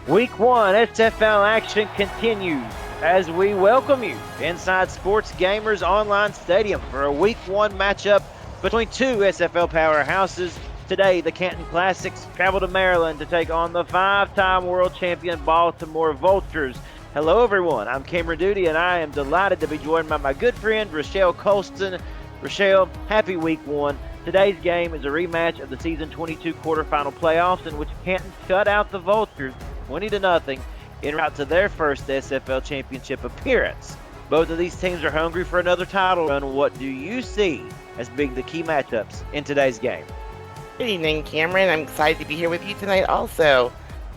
Week 1 SFL action continues as we welcome you inside Sports Gamers Online Stadium for a Week 1 matchup between two SFL powerhouses. Today, the Canton Classics travel to Maryland to take on the five-time world champion Baltimore Vultures. Hello, everyone. I'm Cameron Duty, and I am delighted to be joined by my good friend, Rochelle Colston. Rochelle, happy Week 1. Today's game is a rematch of the Season 22 quarterfinal playoffs in which Canton shut out the Vultures 20-0 en route to their first SFL championship appearance. Both of these teams are hungry for another title run. What do you see as being the key matchups in today's game? Good evening, Cameron. I'm excited to be here with you tonight also.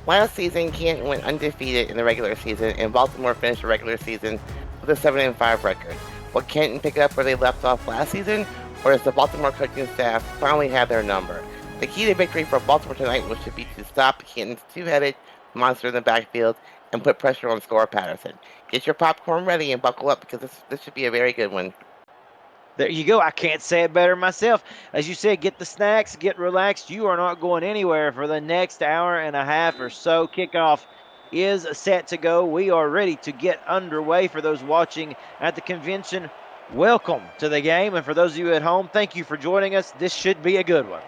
Last season, Canton went undefeated in the regular season, and Baltimore finished the regular season with a 7-5 record. Will Canton pick up where they left off last season, or does the Baltimore coaching staff finally have their number? The key to victory for Baltimore tonight should be to stop Canton's two-headed monster in the backfield and put pressure on Score Patterson. Get your popcorn ready and buckle up because this should be a very good one. There you go. I can't say it better myself. As you said, get the snacks, get relaxed. You are not going anywhere for the next hour and a half or so. Kickoff is set to go. We are ready to get underway. For those watching at the convention, welcome to the game. And for those of you at home, thank you for joining us. This should be a good one.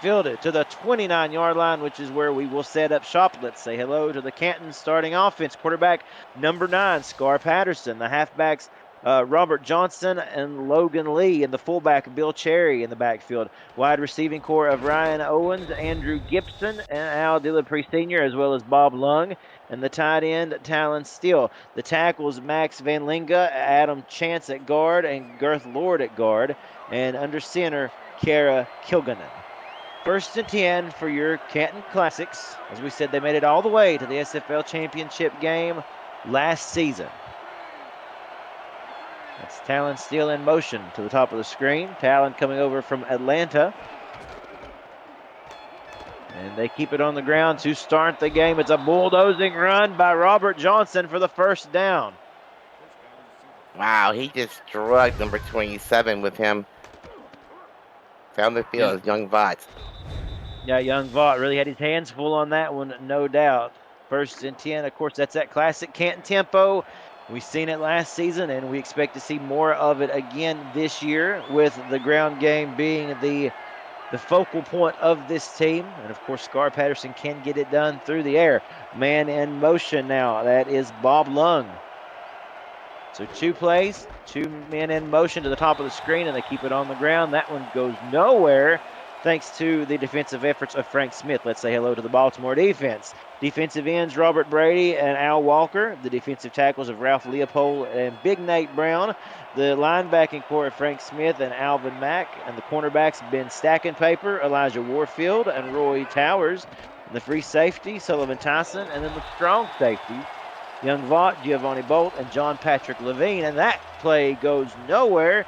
Fielded to the 29-yard line, which is where we will set up shop. Let's say hello to the Canton starting offense. Quarterback number 9, Scar Patterson. The halfbacks, Robert Johnson and Logan Lee, and the fullback, Bill Cherry in the backfield. Wide receiving core of Ryan Owens, Andrew Gibson, and Al Dillapre Sr., as well as Bob Lung, and the tight end, Talon Steele. The tackles, Max Van Linga, Adam Chance at guard, and Girth Lord at guard, and under center, Kara Kilganon. 1st and 10 for your Canton Classics. As we said, they made it all the way to the SFL championship game last season. That's Talon Steele in motion to the top of the screen. Talon coming over from Atlanta. And they keep it on the ground to start the game. It's a bulldozing run by Robert Johnson for the first down. Wow, he just drugged number 27 with him. Found the field as young Vought. Yeah, young Vaught really had his hands full on that one, no doubt. 1st and 10, of course, that's that classic Canton tempo. We've seen it last season, and we expect to see more of it again this year, with the ground game being the focal point of this team. And, of course, Scar Patterson can get it done through the air. Man in motion now. That is Bob Lung. So 2 plays, 2 men in motion to the top of the screen, and they keep it on the ground. That one goes nowhere, thanks to the defensive efforts of Frank Smith. Let's say hello to the Baltimore defense. Defensive ends, Robert Brady and Al Walker. The defensive tackles of Ralph Leopold and Big Nate Brown. The linebacking core of Frank Smith and Alvin Mack. And the cornerbacks, Ben Stackenpaper, Elijah Warfield, and Roy Towers. And the free safety, Sullivan Tyson. And then the strong safety, Young Vaught, Giovanni Bolt, and John Patrick Levine. And that play goes nowhere.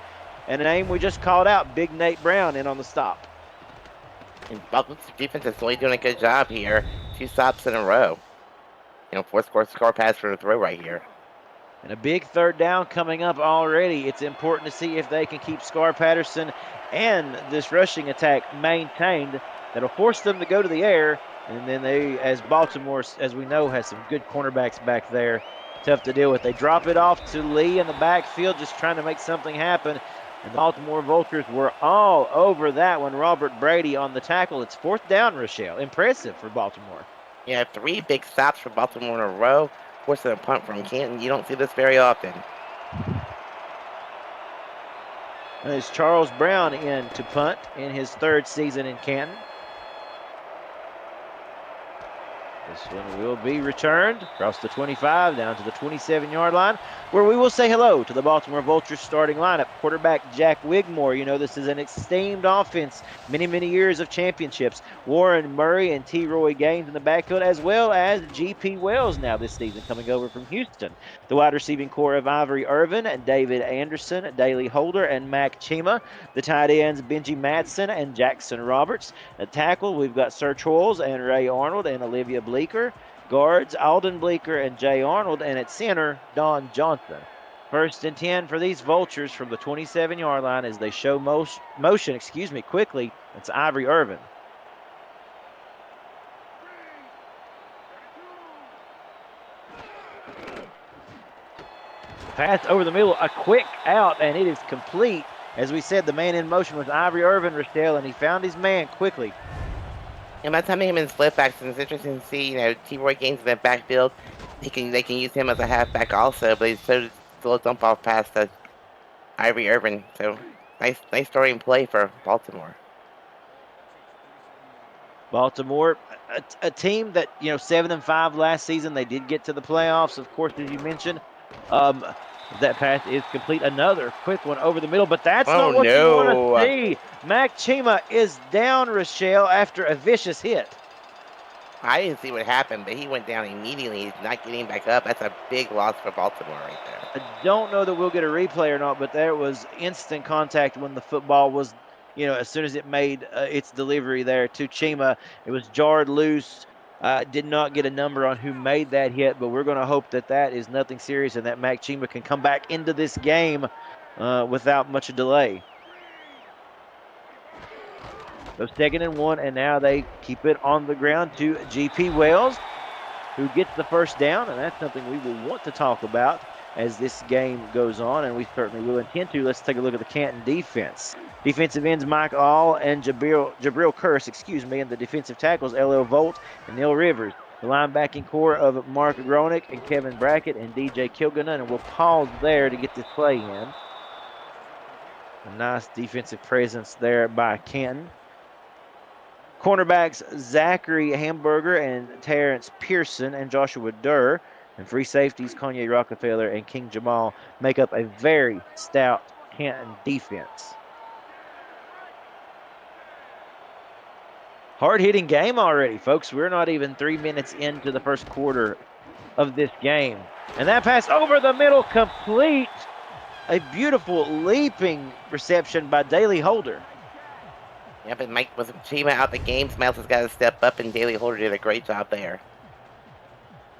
And a name we just called out, Big Nate Brown, in on the stop. And Baltimore's defense is really doing a good job here. 2 stops in a row. 4 score pass for the throw right here. And a big 3rd down coming up already. It's important to see if they can keep Scar Patterson and this rushing attack maintained. That'll force them to go to the air. And then they, as Baltimore, as we know, has some good cornerbacks back there. Tough to deal with. They drop it off to Lee in the backfield, just trying to make something happen. And the Baltimore Vultures were all over that one. Robert Brady on the tackle. It's 4th down, Rochelle. Impressive for Baltimore. Yeah, 3 big stops for Baltimore in a row. Forcing a punt from Canton. You don't see this very often. And it's Charles Brown in to punt in his 3rd season in Canton. This one will be returned across the 25 down to the 27-yard line, where we will say hello to the Baltimore Vultures starting lineup. Quarterback Jack Wigmore. You know, this is an esteemed offense. Many, many years of championships. Warren Murray and T. Roy Gaines in the backfield, as well as G.P. Wells now this season coming over from Houston. The wide receiving core of Ivory Irvin, David Anderson, Daley Holder, and Mac Chima. The tight ends, Benji Madsen and Jackson Roberts. At tackle, we've got Sir Charles and Ray Arnold and Olivia Bleeker. Guards, Alden Bleeker and Jay Arnold. And at center, Don Johnson. 1st and 10 for these Vultures from the 27-yard line as they show motion quickly. It's Ivory Irvin. Pass over the middle, a quick out, and it is complete. As we said, the man in motion was Ivory Irvin, Rochelle, and he found his man quickly. And by the time him in split backs, it's interesting to see, T-Roy Gaines in the backfield. They can use him as a halfback also, but he's still a dump off pass to Ivory Irvin. So nice story and play for Baltimore. Baltimore, a team that 7-5 last season. They did get to the playoffs, of course, as you mentioned. Um, that pass is complete. Another quick one over the middle, but that's Oh not what you want to no! see. Mac Chima is down, Rochelle, after a vicious hit. I didn't see what happened, but he went down immediately. He's not getting back up. That's a big loss for Baltimore right there. I don't know that we'll get a replay or not, but there was instant contact when the football was, as soon as it made its delivery there to Chima, it was jarred loose. Did not get a number on who made that hit, but we're going to hope that that is nothing serious and that Mac Chima can come back into this game without much delay. So 2nd and 1, and now they keep it on the ground to GP Wells, who gets the first down, and that's something we will want to talk about as this game goes on, and we certainly will intend to. Let's take a look at the Canton defense. Defensive ends Mike All and Jabril Curse, and the defensive tackles LL Volt and Neil Rivers. The linebacking core of Mark Gronick and Kevin Brackett and DJ Kilgunnon, and we'll pause there to get this play in. A nice defensive presence there by Canton. Cornerbacks Zachary Hamburger and Terrence Pearson and Joshua Durr, and free safeties Kanye Rockefeller and King Jamal make up a very stout Canton defense. Hard-hitting game already, folks. We're not even 3 minutes into the first quarter of this game. And that pass over the middle, complete. A beautiful leaping reception by Daly Holder. Yeah, but Mike was Chima out the game. Smiles has got to step up, and Daly Holder did a great job there.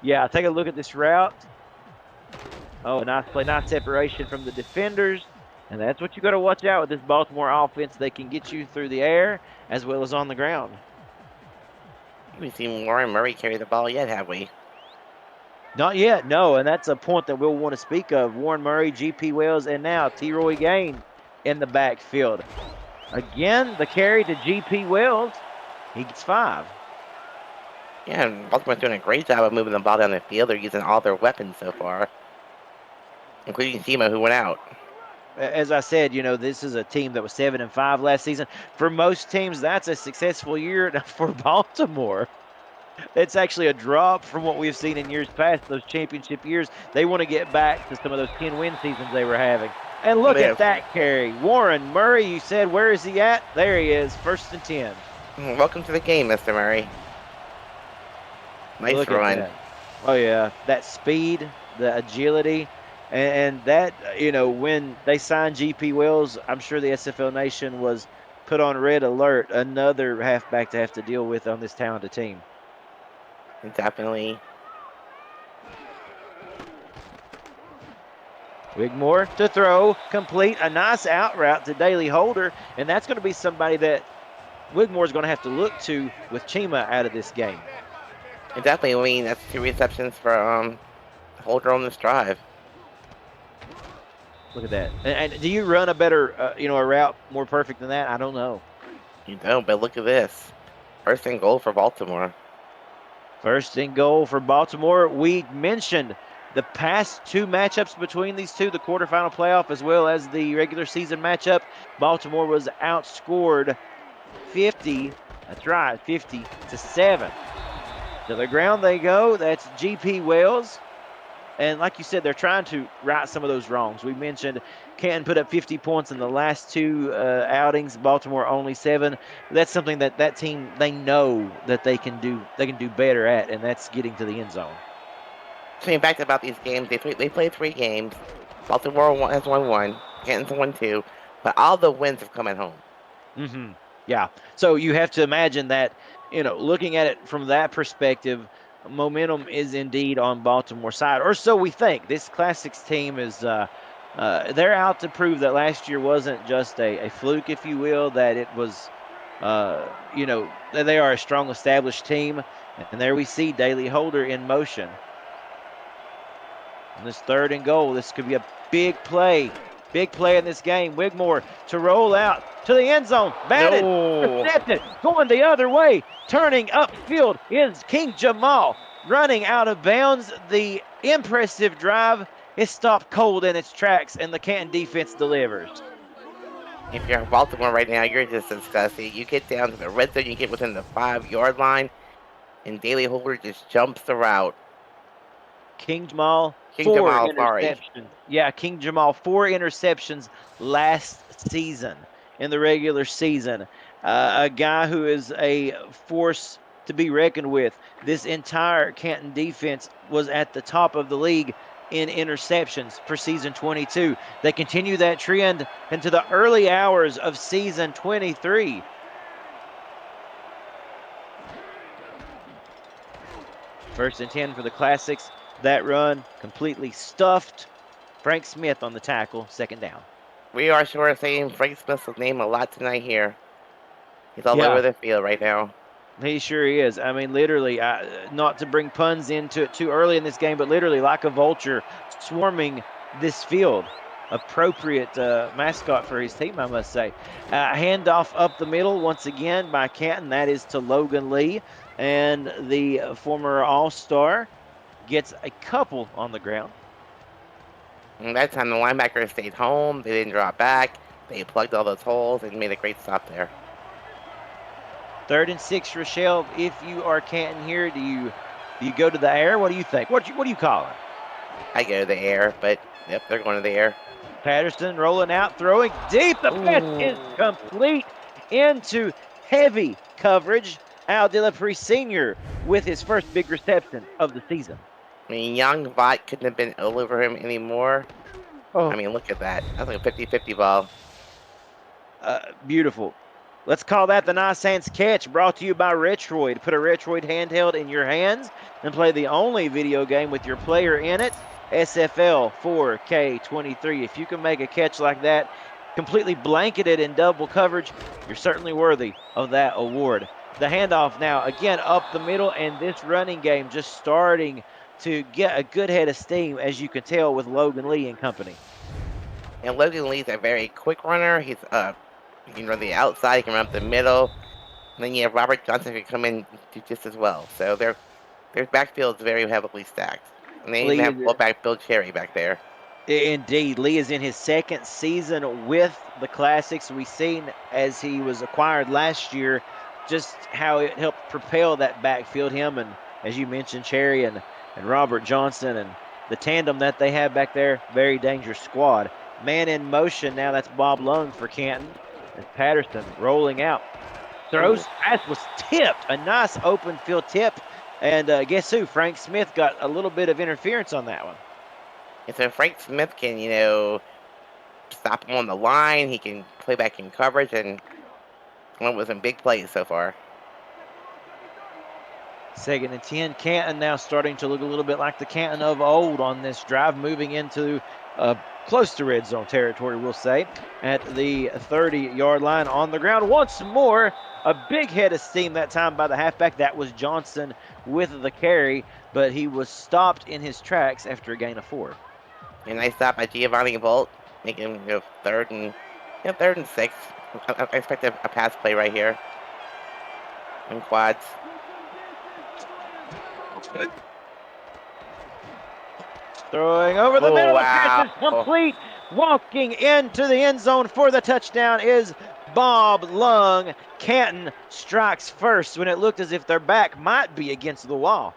Yeah, take a look at this route. Oh, nice play, nice separation from the defenders. And that's what you got to watch out with this Baltimore offense. They can get you through the air as well as on the ground. We've seen Warren Murray carry the ball yet, have we? Not yet, no. And that's a point that we'll want to speak of. Warren Murray, G.P. Wells, and now T-Roy Gaines in the backfield. Again, the carry to G.P. Wells. He gets 5. Yeah, and Baltimore's doing a great job of moving the ball down the field. They're using all their weapons so far, including Chima, who went out. As I said, this is a team that was 7-5 last season. For most teams, that's a successful year. For Baltimore, it's actually a drop from what we've seen in years past, those championship years. They want to get back to some of those 10-win seasons they were having. And look at that carry. Warren Murray, you said, where is he at? There he is, 1st and 10. Welcome to the game, Mr. Murray. Nice look run. At that. Oh, yeah. That speed, the agility. And that, when they signed G.P. Wells, I'm sure the SFL Nation was put on red alert. Another halfback to have to deal with on this talented team. Definitely. Wigmore to throw, complete, a nice out route to Daly Holder, and that's going to be somebody that Wigmore's going to have to look to with Chima out of this game. And definitely, I mean, that's 2 receptions for Holder on this drive. Look at that. And do you run a better, a route more perfect than that? I don't know. You don't, but look at this. 1st and goal for Baltimore. 1st and goal for Baltimore. We mentioned the past 2 matchups between these two, the quarterfinal playoff as well as the regular season matchup. Baltimore was outscored 50, that's right, 50-7. To the ground they go. That's G.P. Wells. And like you said, they're trying to right some of those wrongs. We mentioned Canton put up 50 points in the last 2 outings. Baltimore only 7. That's something that team, they know that they can do better at, and that's getting to the end zone. Saying back about these games, they played 3 games. Baltimore has won 1. Canton's won 2. But all the wins have come at home. Mm-hmm. Yeah. So you have to imagine that, looking at it from that perspective, momentum is indeed on Baltimore's side, or so we think. This Classics team is they're out to prove that last year wasn't just a fluke, if you will, that it was, that they are a strong established team. And there we see Daly Holder in motion. On this 3rd and goal, this could be a big play. Big play in this game. Wigmore to roll out to the end zone. Batted, No. intercepted, going the other way. Turning upfield is King Jamal. Running out of bounds. The impressive drive is stopped cold in its tracks, and the Canton defense delivers. If you're Baltimore right now, you're just disgusted. You get down to the red zone, you get within the 5-yard line, and Daly Holder just jumps the route. King Jamal, King 4 Jamal, sorry. interceptions. Yeah, King Jamal, 4 interceptions last season in the regular season. A guy who is a force to be reckoned with. This entire Canton defense was at the top of the league in interceptions for season 22. They continue that trend into the early hours of season 23. First and 10 for the Classics. That run completely stuffed. Frank Smith on the tackle, 2nd down. We are sure saying Frank Smith's name a lot tonight here. He's all Yeah, over the field right now. he sure is. I mean, literally, not to bring puns into it too early in this game, but literally like a vulture swarming this field. Appropriate mascot for his team, I must say. Handoff up the middle once again by Canton. That is to Logan Lee. And the former All-Star gets a couple on the ground. And that time the linebacker stayed home. They didn't drop back. They plugged all those holes and made a great stop there. 3rd and 6, Rochelle. If you are Canton here, do you go to the air? What do you think? What do you call it? I go to the air, but yep, they're going to the air. Patterson rolling out, throwing deep. The pass is Ooh. complete into heavy coverage. Al Delapre Sr. with his first big reception of the season. I mean, young Vought couldn't have been all over him anymore. Oh, I mean, look at that. That's like a 50-50 ball. beautiful. Let's call that the Nice Hands Catch, brought to you by Retroid. Put a Retroid handheld in your hands and play the only video game with your player in it, SFL 4K23. If you can make a catch like that, completely blanketed in double coverage, you're certainly worthy of that award. The handoff now, again, up the middle, and this running game just starting to get a good head of steam, as you can tell with Logan Lee and company. And Logan Lee's a very quick runner. He can run the outside, he can run up the middle. And then you have Robert Johnson who can come in do just as well. So their backfield is very heavily stacked. And they even Lee have is fullback Bill Cherry back there. Indeed, Lee is in his 2nd season with the Classics. We've seen as he was acquired last year just how it helped propel that backfield. Him and, as you mentioned, Cherry and Robert Johnson and the tandem that they have back there, very dangerous squad. Man in motion now, that's Bob Lung for Canton. And Patterson rolling out. Throws, Ooh. pass was tipped. A nice open field tip. And guess who? Frank Smith got a little bit of interference on that one. And so Frank Smith can, stop him on the line. He can play back in coverage and come up with some big plays so far. 2nd and 10. Canton now starting to look a little bit like the Canton of old on this drive, moving into close to red zone territory, we'll say, at the 30-yard line on the ground. Once more, a big head of steam that time by the halfback. That was Johnson with the carry, but he was stopped in his tracks after a gain of 4. And nice stop by Giovanni Bolt, making him 3rd and 6. I expect a pass play right here. In quads. Throwing over the Oh, middle, wow. the pass is complete. Walking into the end zone for the touchdown is Bob Lung. Canton strikes first when it looked as if their back might be against the wall.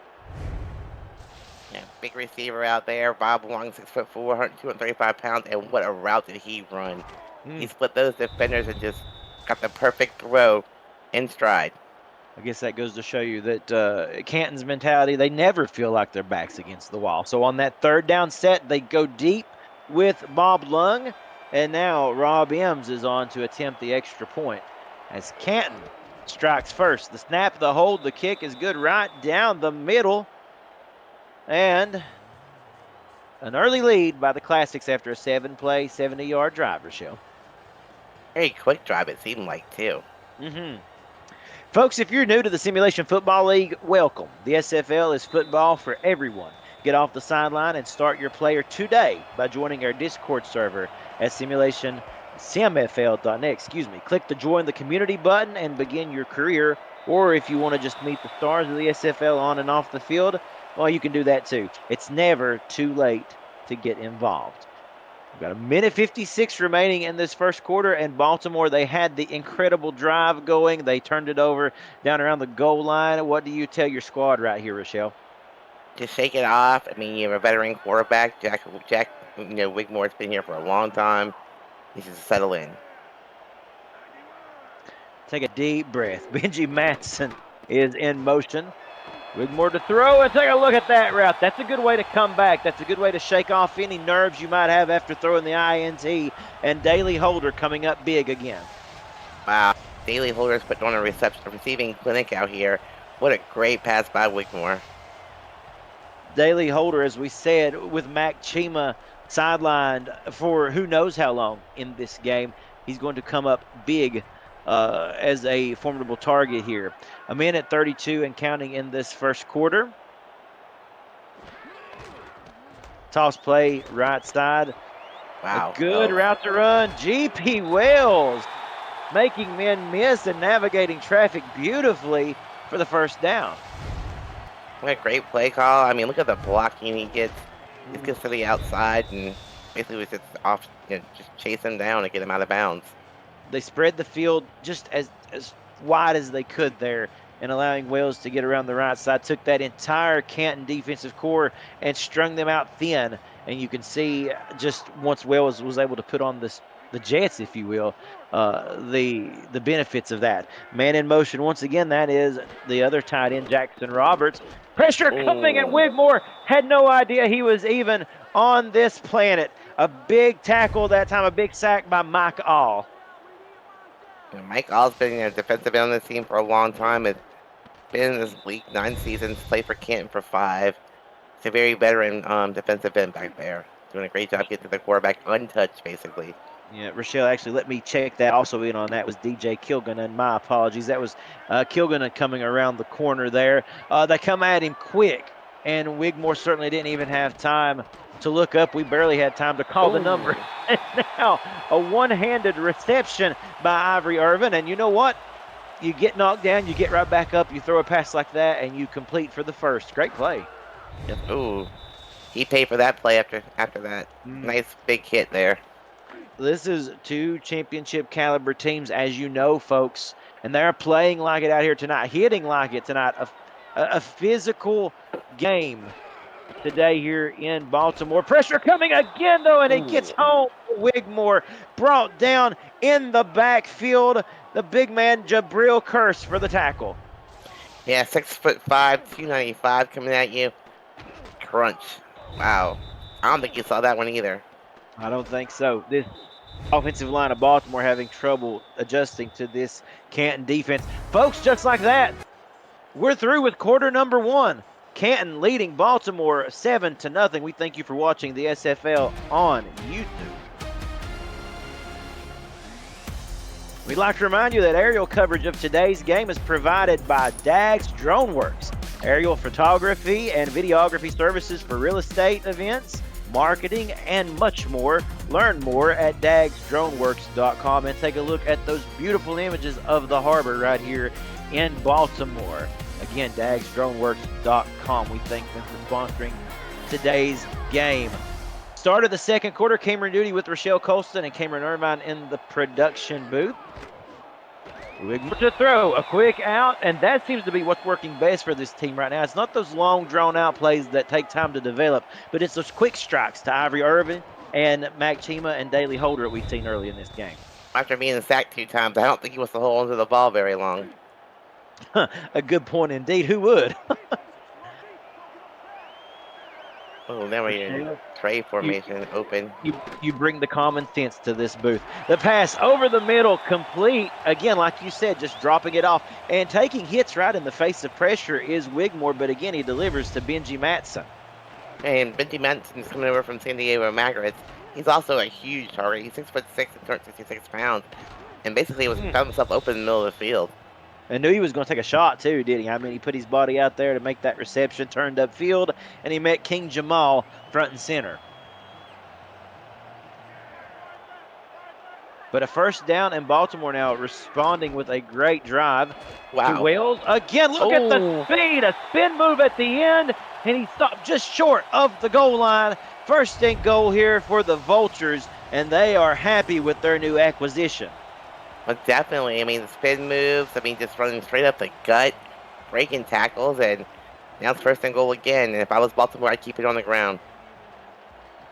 Yeah, big receiver out there. Bob Long, 6'4", 235 pounds, and what a route did he run. He split those defenders and just got the perfect throw in stride. I guess that goes to show you that Canton's mentality, they never feel like their back's against the wall. So on that 3rd down set, they go deep with Bob Lung. And now Rob Ems is on to attempt the extra point as Canton strikes first. The snap, the hold, the kick is good right down the middle. And an early lead by the Classics after a 7-play, 70-yard drive, Rochelle. Very quick drive, it seemed like, too. Folks, if you're new to the Simulation Football League, welcome. The SFL is football for everyone. Get off the sideline and start your player today by joining our Discord server at Simulationfl.net. Click the join the community button and begin your career. Or if you want to just meet the stars of the SFL on and off the field, well, you can do that too. It's never too late to get involved. We've got a minute 56 remaining in this first quarter, and Baltimore, they had the incredible drive going. They turned it over down around the goal line. What do you tell your squad right here, Rochelle? Just shake it off. I mean, you have a veteran quarterback, Jack. Wigmore's been here for a long time. He should settle in. Take a deep breath. Benji Matson is in motion. Wigmore to throw, and take a look at that route. That's a good way to come back. That's a good way to shake off any nerves you might have after throwing the INT. And Daly Holder coming up big again. Wow, Daly Holder's put on a receiving clinic out here. What a great pass by Wigmore. Daly Holder, as we said, with Mac Chima sidelined for who knows how long in this game. He's going to come up big as a formidable target here. A minute 32 and counting in this first quarter. Toss play right side. Wow. A good route to run. GP Wells making men miss and navigating traffic beautifully for the first down. What a great play call. I mean, look at the blocking he gets. He gets to the outside and basically was just off, just chase him down and get him out of bounds. They spread the field just as wide as they could there and allowing Wells to get around the right side. Took that entire Canton defensive core and strung them out thin. And you can just once Wells was able to put on the Jets, if you will, the benefits of that. Man in motion once again. That is the other tight end, Jackson Roberts. Pressure coming, and Wigmore had no idea he was even on this planet. A big tackle that time, a big sack by Mike All. Mike All's been a defensive end on this team for a long time. Has been in this league 9 seasons, played for Canton for 5. He's a very veteran defensive end back there. Doing a great job getting the quarterback untouched, basically. Yeah, Rochelle, actually, let me check that. Also in on that was DJ Kilgunnon. My apologies. That was Kilgunnon coming around the corner there. They come at him quick, and Wigmore certainly didn't even have time to look up. We barely had time to call the number. And now a one-handed reception by Ivory Irvin, and you know what? You get knocked down, you get right back up, you throw a pass like that, and you complete for the first. Great play. Yep. Ooh, he paid for that play after that. Nice big hit there. This is 2 championship caliber teams, as you know, folks, and they're playing like it out here tonight, hitting like it tonight. A physical game today here in Baltimore. Pressure coming again, though, and it gets home. Wigmore brought down in the backfield. The big man, Jabril Curse, for the tackle. Yeah, 6'5", 295 coming at you. Crunch. Wow. I don't think you saw that one either. I don't think so. This offensive line of Baltimore having trouble adjusting to this Canton defense. Folks, just like that, we're through with quarter number 1. Canton leading Baltimore 7-0. We thank you for watching the SFL on YouTube. We'd like to remind you that aerial coverage of today's game is provided by Dags DroneWorks. Aerial photography and videography services for real estate events, marketing, and much more. Learn more at dagsdroneworks.com and take a look at those beautiful images of the harbor right here in Baltimore. Again, dagsdroneworks.com. We thank them for sponsoring today's game. Start of the second quarter, Cameron Duty with Rochelle Colston and Cameron Irvine in the production booth. Wigmore to throw, a quick out, and that seems to be what's working best for this team right now. It's not those long, drawn-out plays that take time to develop, but it's those quick strikes to Ivory Irvin and Mac Chima and Daly Holder that we've seen early in this game. After being sacked 2 times, I don't think he was to hold onto the ball very long. A good point indeed. Who would? Oh, now we're in tray formation, open. You bring the common sense to this booth. The pass over the middle, complete. Again, like you said, just dropping it off. And taking hits right in the face of pressure is Wigmore, but again, he delivers to Benji Matson. And Benji Matson's coming over from San Diego Margaret. He's also a huge target. He's 6'6" and 266 pounds. And basically found himself open in the middle of the field. And knew he was going to take a shot too, didn't he? I mean, he put his body out there to make that reception, turned upfield, and he met King Jamal front and center. But a first down, and Baltimore now responding with a great drive to Wow. Wells. Again, look at the Oh, speed, a spin move at the end, and he stopped just short of the goal line. First and goal here for the Vultures, and they are happy with their new acquisition. well, definitely. I mean, the spin moves. I mean, just running straight up the gut, breaking tackles, and now it's first and goal again. And if I was Baltimore, I'd keep it on the ground.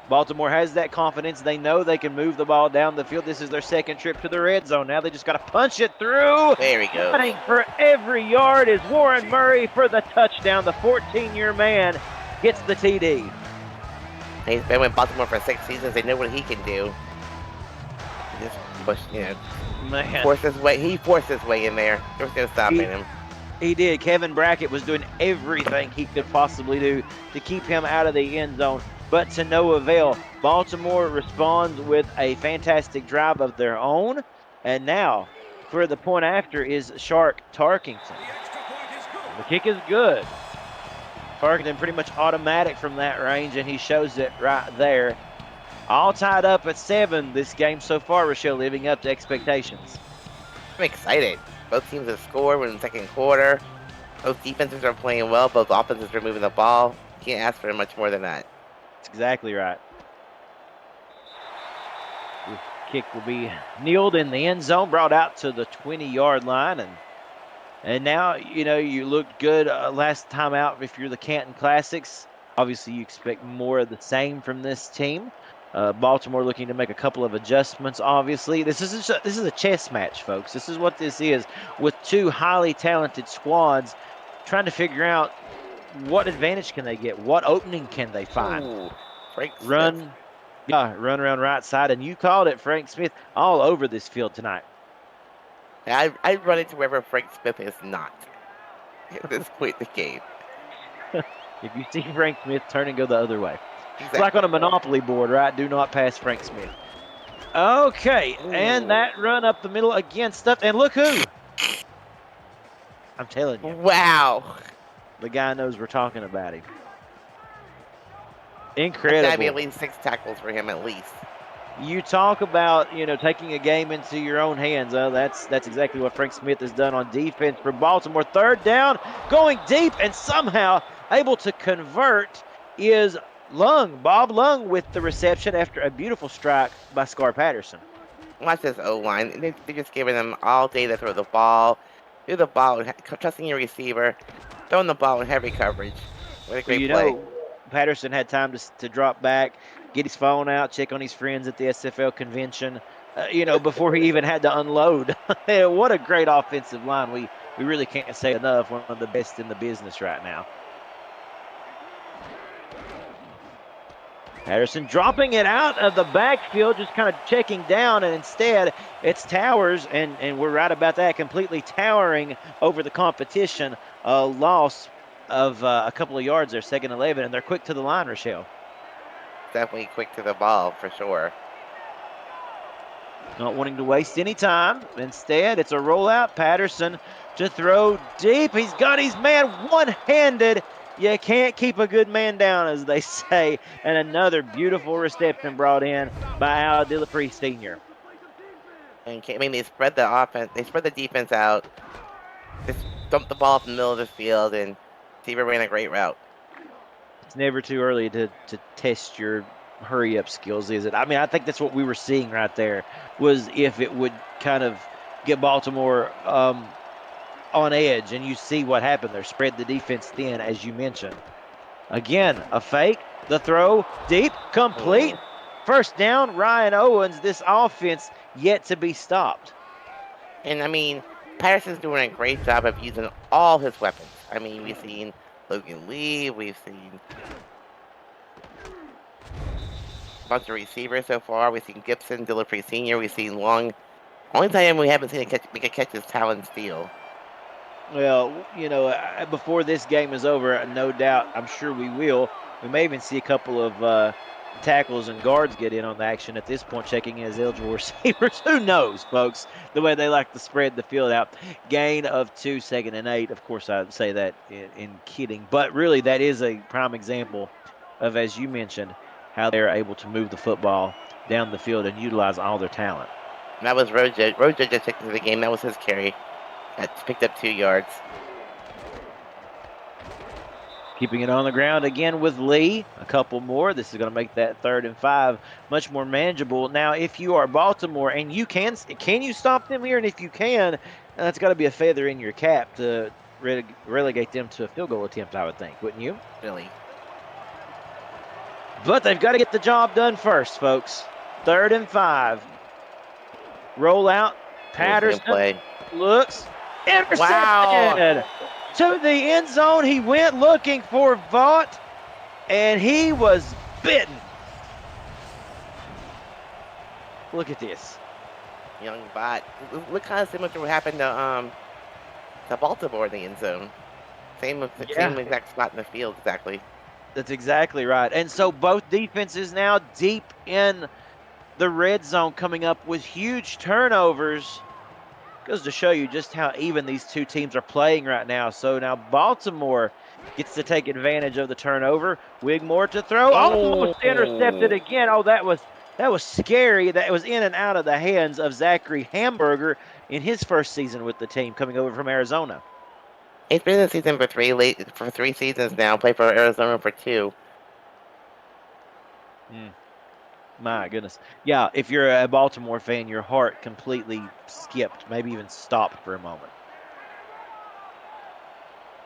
Baltimore has that confidence. They know they can move the ball down the field. This is their second trip to the red zone. Now they just got to punch it through. There he goes. Running for every yard is Warren Murray for the touchdown. The 14-year man gets the TD. He's been with Baltimore for 6 seasons. They know what he can do. He just push, Man, force his way. He forced his way in there. There's no stopping him. he did. Kevin Brackett was doing everything he could possibly do to keep him out of the end zone, but to no avail. Baltimore responds with a fantastic drive of their own, and now for the point after is Shark Tarkington. The kick is good. Tarkington pretty much automatic from that range, and he shows it right there. All tied up at 7 this game so far, Rochelle, living up to expectations. I'm excited. Both teams have scored. We're in the second quarter. Both defenses are playing well. Both offenses are moving the ball. Can't ask for much more than that. That's exactly right. This kick will be kneeled in the end zone, brought out to the 20-yard line, and now, you looked good last time out if you're the Canton Classics. Obviously, you expect more of the same from this team. Baltimore looking to make a couple of adjustments, obviously. This is a chess match, folks. This is what this is, with two highly talented squads trying to figure out what advantage can they get, what opening can they find. Ooh, Frank Run, Smith. run around right side, and you called it, Frank Smith, all over this field tonight. I'd run into wherever Frank Smith is not at this point in the game. If you see Frank Smith, turn and go the other way. Exactly. It's like on a Monopoly board, right? Do not pass Frank Smith. Okay, and that run up the middle again, stuffed, and look who. I'm telling you. Wow. The guy knows we're talking about him. There's Incredible. gotta be at least 6 tackles for him, at least. You talk about, taking a game into your own hands. That's exactly what Frank Smith has done on defense for Baltimore. Third down, going deep, and somehow able to convert is Bob Lung with the reception after a beautiful strike by Scar Patterson. Watch this O-line. They're just giving them all day to throw the ball. Do the ball, trusting your receiver. Throwing the ball in heavy coverage. What a great play. Patterson had time to drop back, get his phone out, check on his friends at the SFL convention, before he even had to unload. What a great offensive line. We really can't say enough. One of the best in the business right now. Patterson dropping it out of the backfield, just kind of checking down, and instead it's Towers, and we're right about that, completely towering over the competition. A loss of a couple of yards there, second 11, and they're quick to the line, Rochelle. Definitely quick to the ball, for sure. Not wanting to waste any time. Instead, it's a rollout. Patterson to throw deep. He's got his man one-handed. You can't keep a good man down, as they say. And another beautiful reception brought in by Al Dillapre Sr. And they spread the offense. They spread the defense out. Just dumped the ball from the middle of the field, and Seaver ran a great route. It's never too early to test your hurry-up skills, is it? I mean, I think that's what we were seeing right there, was if it would kind of get Baltimore on edge, and you see what happened there. Spread the defense thin, as you mentioned. Again, a fake, the throw, deep, complete. First down, Ryan Owens. This offense yet to be stopped. And, I mean, Patterson's doing a great job of using all his weapons. I mean, we've seen Logan Lee, we've seen a bunch of receivers so far. We've seen Gibson, Dillapre Sr., we've seen Long. Only time we haven't seen make a catch is Talon Steele. Well, before this game is over, no doubt, I'm sure we will. We may even see a couple of tackles and guards get in on the action at this point, checking in as eligible receivers. Who knows, folks, the way they like to spread the field out. Gain of 2, 2nd and 8. Of course, I'd say that in kidding, but really that is a prime example of, as you mentioned, how they're able to move the football down the field and utilize all their talent. And that was Rojo. Rojo just took to the game. That was his carry. Got picked up 2 yards. Keeping it on the ground again with Lee. A couple more. This is going to make that 3rd and 5 much more manageable. Now, if you are Baltimore and you can you stop them here? And if you can, that's got to be a feather in your cap to relegate them to a field goal attempt, I would think, wouldn't you? Really. But they've got to get the job done first, folks. 3rd and 5. Roll out. Patterson looks. Intercepted. Wow. To the end zone. He went looking for Vaught, and he was bitten. Look at this. Young bot. Look kind of similar to what happened to Baltimore in the end zone. Same exact spot in the field, exactly. That's exactly right. And so both defenses now deep in the red zone, coming up with huge turnovers. Goes to show you just how even these two teams are playing right now. So now Baltimore gets to take advantage of the turnover. Wigmore to throw, almost intercepted again. Oh, that was scary. That was in and out of the hands of Zachary Hamburger in his first season with the team, coming over from Arizona. He's been in the season for 3 seasons now. Played for Arizona for 2. My goodness. Yeah, if you're a Baltimore fan, your heart completely skipped, maybe even stopped for a moment.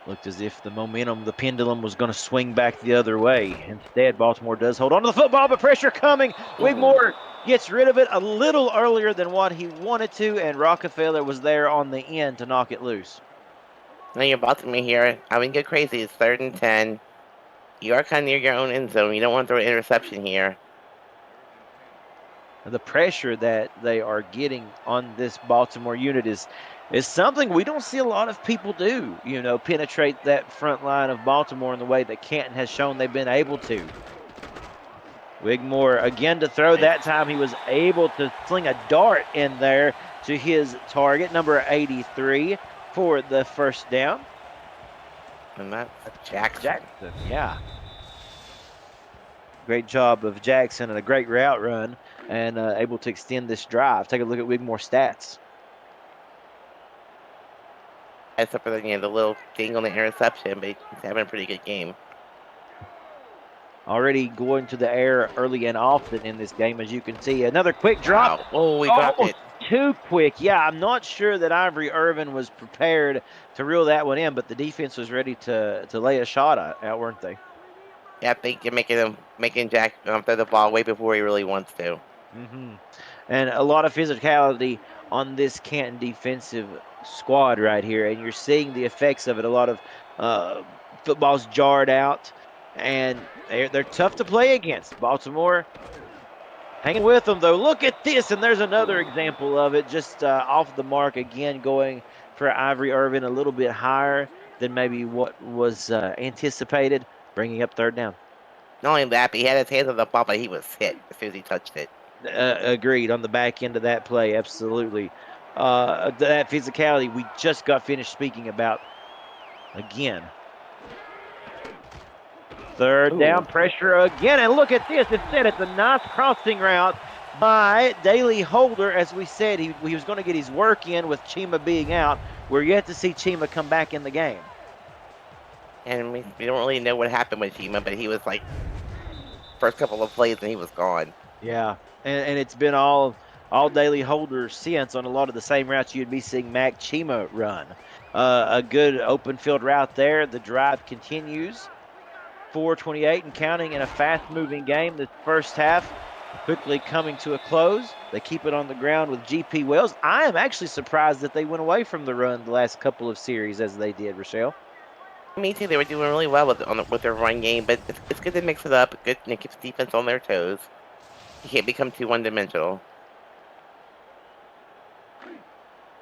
Looked as if the momentum, the pendulum was going to swing back the other way. Instead, Baltimore does hold on to the football, but pressure coming. Wigmore gets rid of it a little earlier than what he wanted to, and Rockefeller was there on the end to knock it loose. Now you're Baltimore here. I mean, get crazy. It's 3rd and 10. You are kind of near your own end zone. You don't want to throw an interception here. The pressure that they are getting on this Baltimore unit is something we don't see a lot of people do, penetrate that front line of Baltimore in the way that Canton has shown they've been able to. Wigmore again to throw. That time he was able to sling a dart in there to his target, number 83, for the first down. And that's Jackson. Yeah. Great job of Jackson and a great route run and able to extend this drive. Take a look at Wigmore's stats. Except for the little ding on the interception, but he's having a pretty good game. Already going to the air early and often in this game, as you can see. Another quick drop. Wow. Oh, we dropped it. Too quick. Yeah, I'm not sure that Ivory Irvin was prepared to reel that one in, but the defense was ready to lay a shot out, weren't they? Yeah, I think you're making Jack throw the ball way before he really wants to. And a lot of physicality on this Canton defensive squad right here, and you're seeing the effects of it. A lot of footballs jarred out, and they're tough to play against. Baltimore hanging with them, though. Look at this, and there's another example of it, just off the mark again, going for Ivory Irvin a little bit higher than maybe what was anticipated, bringing up 3rd down. Not only that, but he had his hands on the ball, but he was hit as soon as he touched it. Agreed on the back end of that play, absolutely. That physicality we just got finished speaking about again. 3rd down, pressure again, and look at this. Instead, it's a nice crossing route by Daly Holder. As we said, he was going to get his work in with Chima being out. We're yet to see Chima come back in the game. And we don't really know what happened with Chima, but he was like first couple of plays and he was gone. Yeah, and it's been all Daly Holder since on a lot of the same routes you'd be seeing Mac Chima run. A good open field route there. The drive continues. 4:28 and counting in a fast-moving game. This first half quickly coming to a close. They keep it on the ground with GP Wells. I am actually surprised that they went away from the run the last couple of series as they did, Rochelle. Me too. They were doing really well with their run game, but it's good to mix it up. Good, keeps defense on their toes. You can't become too one-dimensional.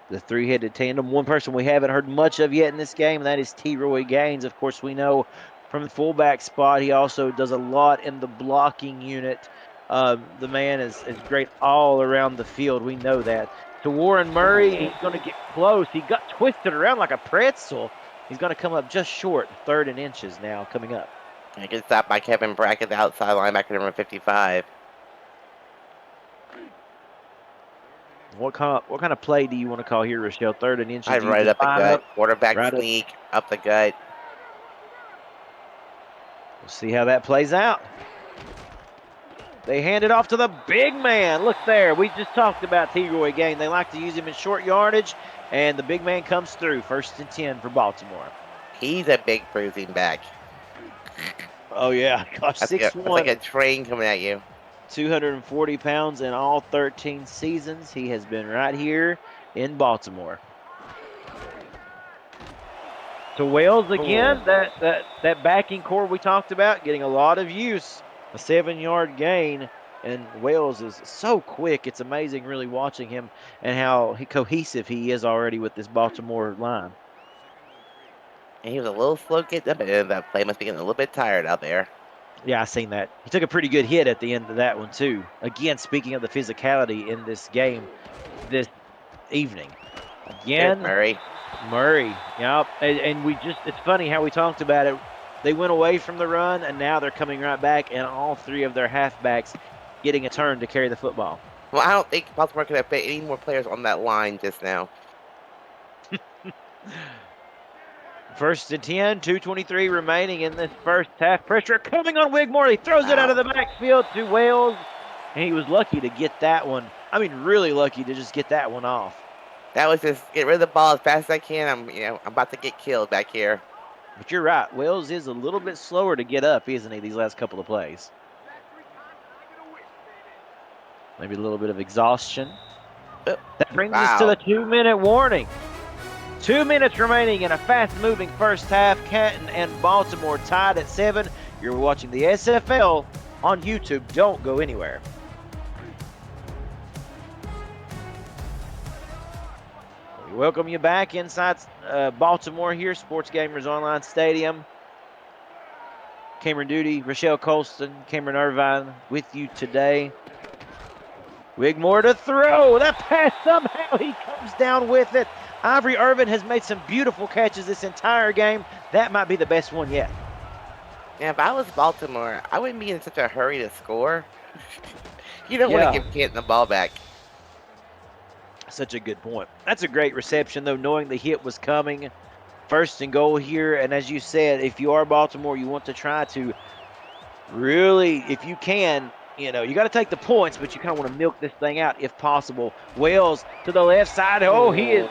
The three-headed tandem. One person we haven't heard much of yet in this game, and that is T. Roy Gaines. Of course, we know from the fullback spot. He also does a lot in the blocking unit. The man is great all around the field. We know that. To Warren Murray, Ooh. he's going to get close. He got twisted around like a pretzel. He's going to come up just short, 3rd and inches now coming up. And it gets stopped by Kevin Brackett, the outside linebacker, number 55. What kind of play do you want to call here, Rochelle? 3rd and inches. I'd Do you run it just up the line gut. up Quarterback right up? sneak, up the gut. We'll see how that plays out. They hand it off to the big man. Look there. We just talked about T-Roy Gain. They like to use him in short yardage, and the big man comes through. 1st and 10 for Baltimore. He's a big bruising back. Oh, yeah. Gosh, That's 6'1", like a train coming at you. 240 pounds in all 13 seasons. He has been right here in Baltimore. To Wales again, that backing core we talked about, getting a lot of use. A 7-yard gain, and Wales is so quick. It's amazing really watching him and how cohesive he is already with this Baltimore line. And he was a little slow getting up, and that play must be getting a little bit tired out there. Yeah, I seen that. He took a pretty good hit at the end of that one, too. Again, speaking of the physicality in this game this evening. There's Again, Murray. Murray, yep. And it's funny how we talked about it. They went away from the run, and now they're coming right back, and all 3 of their halfbacks getting a turn to carry the football. Well, I don't think Baltimore could have fit any more players on that line just now. 1st and 10, 2:23 remaining in this first half. Pressure coming on Wigmore. He throws it out of the backfield to Wales, and he was lucky to get that one. I mean, really lucky to just get that one off. That was just get rid of the ball as fast as I can. I'm about to get killed back here. But you're right. Wales is a little bit slower to get up, isn't he, these last couple of plays? Maybe a little bit of exhaustion. Oh, That brings us to the 2-minute warning. 2 minutes remaining in a fast-moving first half. Canton and Baltimore tied at 7. You're watching the SFL on YouTube. Don't go anywhere. We welcome you back inside Baltimore here, Sports Gamers Online Stadium. Cameron Duty, Rochelle Colston, Cameron Irvine with you today. Wigmore to throw. That pass, somehow he comes down with it. Ivory Irvin has made some beautiful catches this entire game. That might be the best one yet. Yeah, if I was Baltimore, I wouldn't be in such a hurry to score. You don't want to give Canton the ball back. Such a good point. That's a great reception, though, knowing the hit was coming. 1st and goal here. And as you said, if you are Baltimore, you want to try to really, if you can, you got to take the points, but you kind of want to milk this thing out if possible. Wales to the left side. Oh, he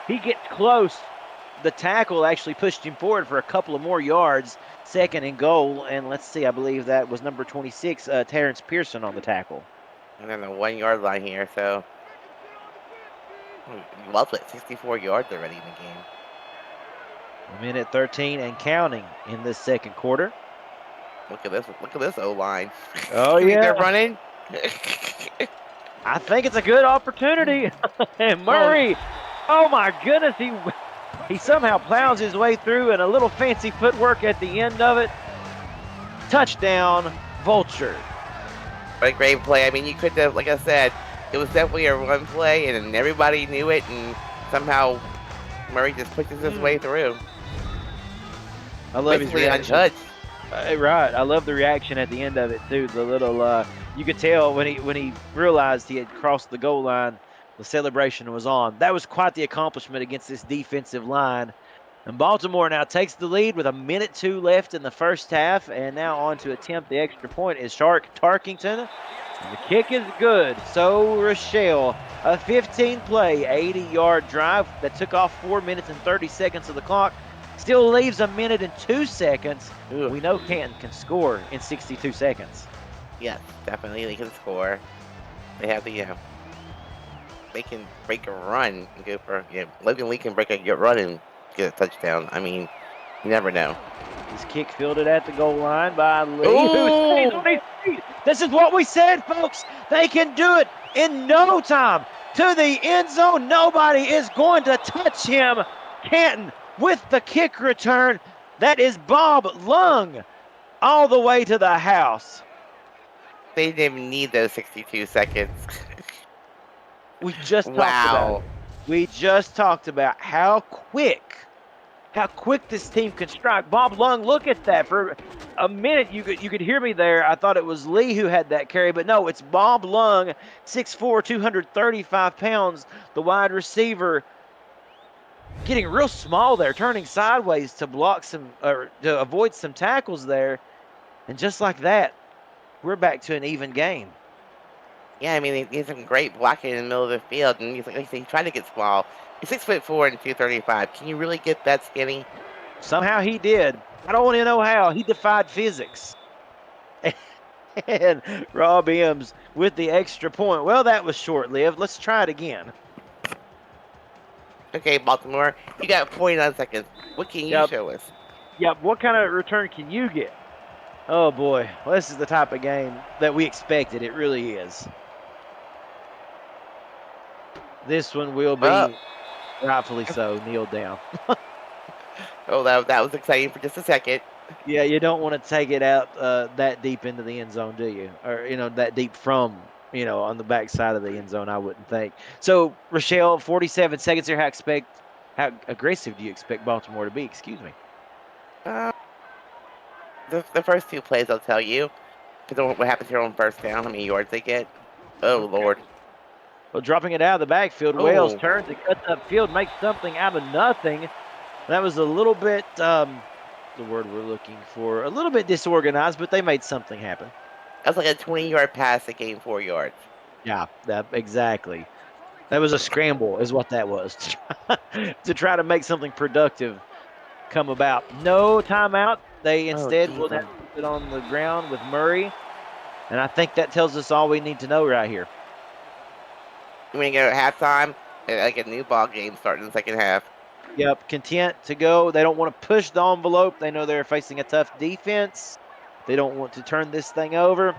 gets close. The tackle actually pushed him forward for a couple of more yards. 2nd and goal. And let's see, I believe that was number 26, Terrence Pearson on the tackle. And then the 1-yard line here, so Wells at 64 yards already in the game. 1:13 and counting in this 2nd quarter. Look at this O-line. Oh, yeah. They're running. I think it's a good opportunity. And Murray, oh my goodness, he somehow plows his way through, and a little fancy footwork at the end of it. Touchdown, Vulture. What a great play. I mean, you could have, like I said, it was definitely a run play, and everybody knew it, and somehow Murray just pushes his way through. I love his reaction. Untouched. Right. I love the reaction at the end of it, too. The little, you could tell when he realized he had crossed the goal line, the celebration was on. That was quite the accomplishment against this defensive line. And Baltimore now takes the lead with 1:02 left in the first half, and now on to attempt the extra point is Shark Tarkington. And the kick is good. So Rochelle, a 15-play, 80-yard drive that took off 4 minutes and 30 seconds of the clock. Still leaves 1 minute and 2 seconds. Ugh. We know Canton can score in 62 seconds. Yes, definitely they can score. They have the, they can break a run and go for, Logan Lee can break a run and get a touchdown. I mean, you never know. His kick fielded at the goal line by Lee, who stays on his feet. This is what we said, folks. They can do it in no time. To the end zone. Nobody is going to touch him. Canton with the kick return. That is Bob Lung all the way to the house. They didn't even need those 62 seconds. We just talked about Wow. it. We just talked about how quick this team can strike. Bob Lung, look at that. For a minute, you could hear me there. I thought it was Lee who had that carry, but no, it's Bob Lung, 6'4", 235 pounds, the wide receiver, getting real small there, turning sideways to block some or to avoid some tackles there, and just like that, we're back to an even game. Yeah, I mean, he's some great blocking in the middle of the field, and he's like I said, he tried to get small. He's 6'4" and 235. Can you really get that skinny? Somehow he did. I don't want to know how. He defied physics. And Rob Ems with the extra point. Well, that was short lived. Let's try it again. Okay, Baltimore, you got 49 seconds. What can you Yep. show us? Yep. What kind of return can you get? Oh, boy. Well, this is the type of game that we expected. It really is. This one will Well, be rightfully so. Kneel down. oh, that was exciting for just a second. Yeah, you don't want to take it out that deep into the end zone, do you? Or, that deep from, on the back side of the end zone, I wouldn't think. So, Rochelle, 47 seconds here. How aggressive do you expect Baltimore to be? Excuse me. Uh, the first two plays, I'll tell you. Because what happens here on first down, how many yards they get. Oh, Okay. Lord. Well, dropping it out of the backfield, Wales Oh, turns and cuts upfield, makes something out of nothing. That was a little bit, the word we're looking for, a little bit disorganized, but they made something happen. that's like a 20-yard pass that gained 4 yards. Yeah, exactly. That was a scramble, is what that was, to try to make something productive come about. No timeout. They Oh, instead will now Jesus. keep it on the ground with Murray, and I think that tells us all we need to know right here. When you go at halftime, like a new ball game starting in the second half. Yep, content to go. They don't want to push the envelope. They know they're facing a tough defense. They don't want to turn this thing over.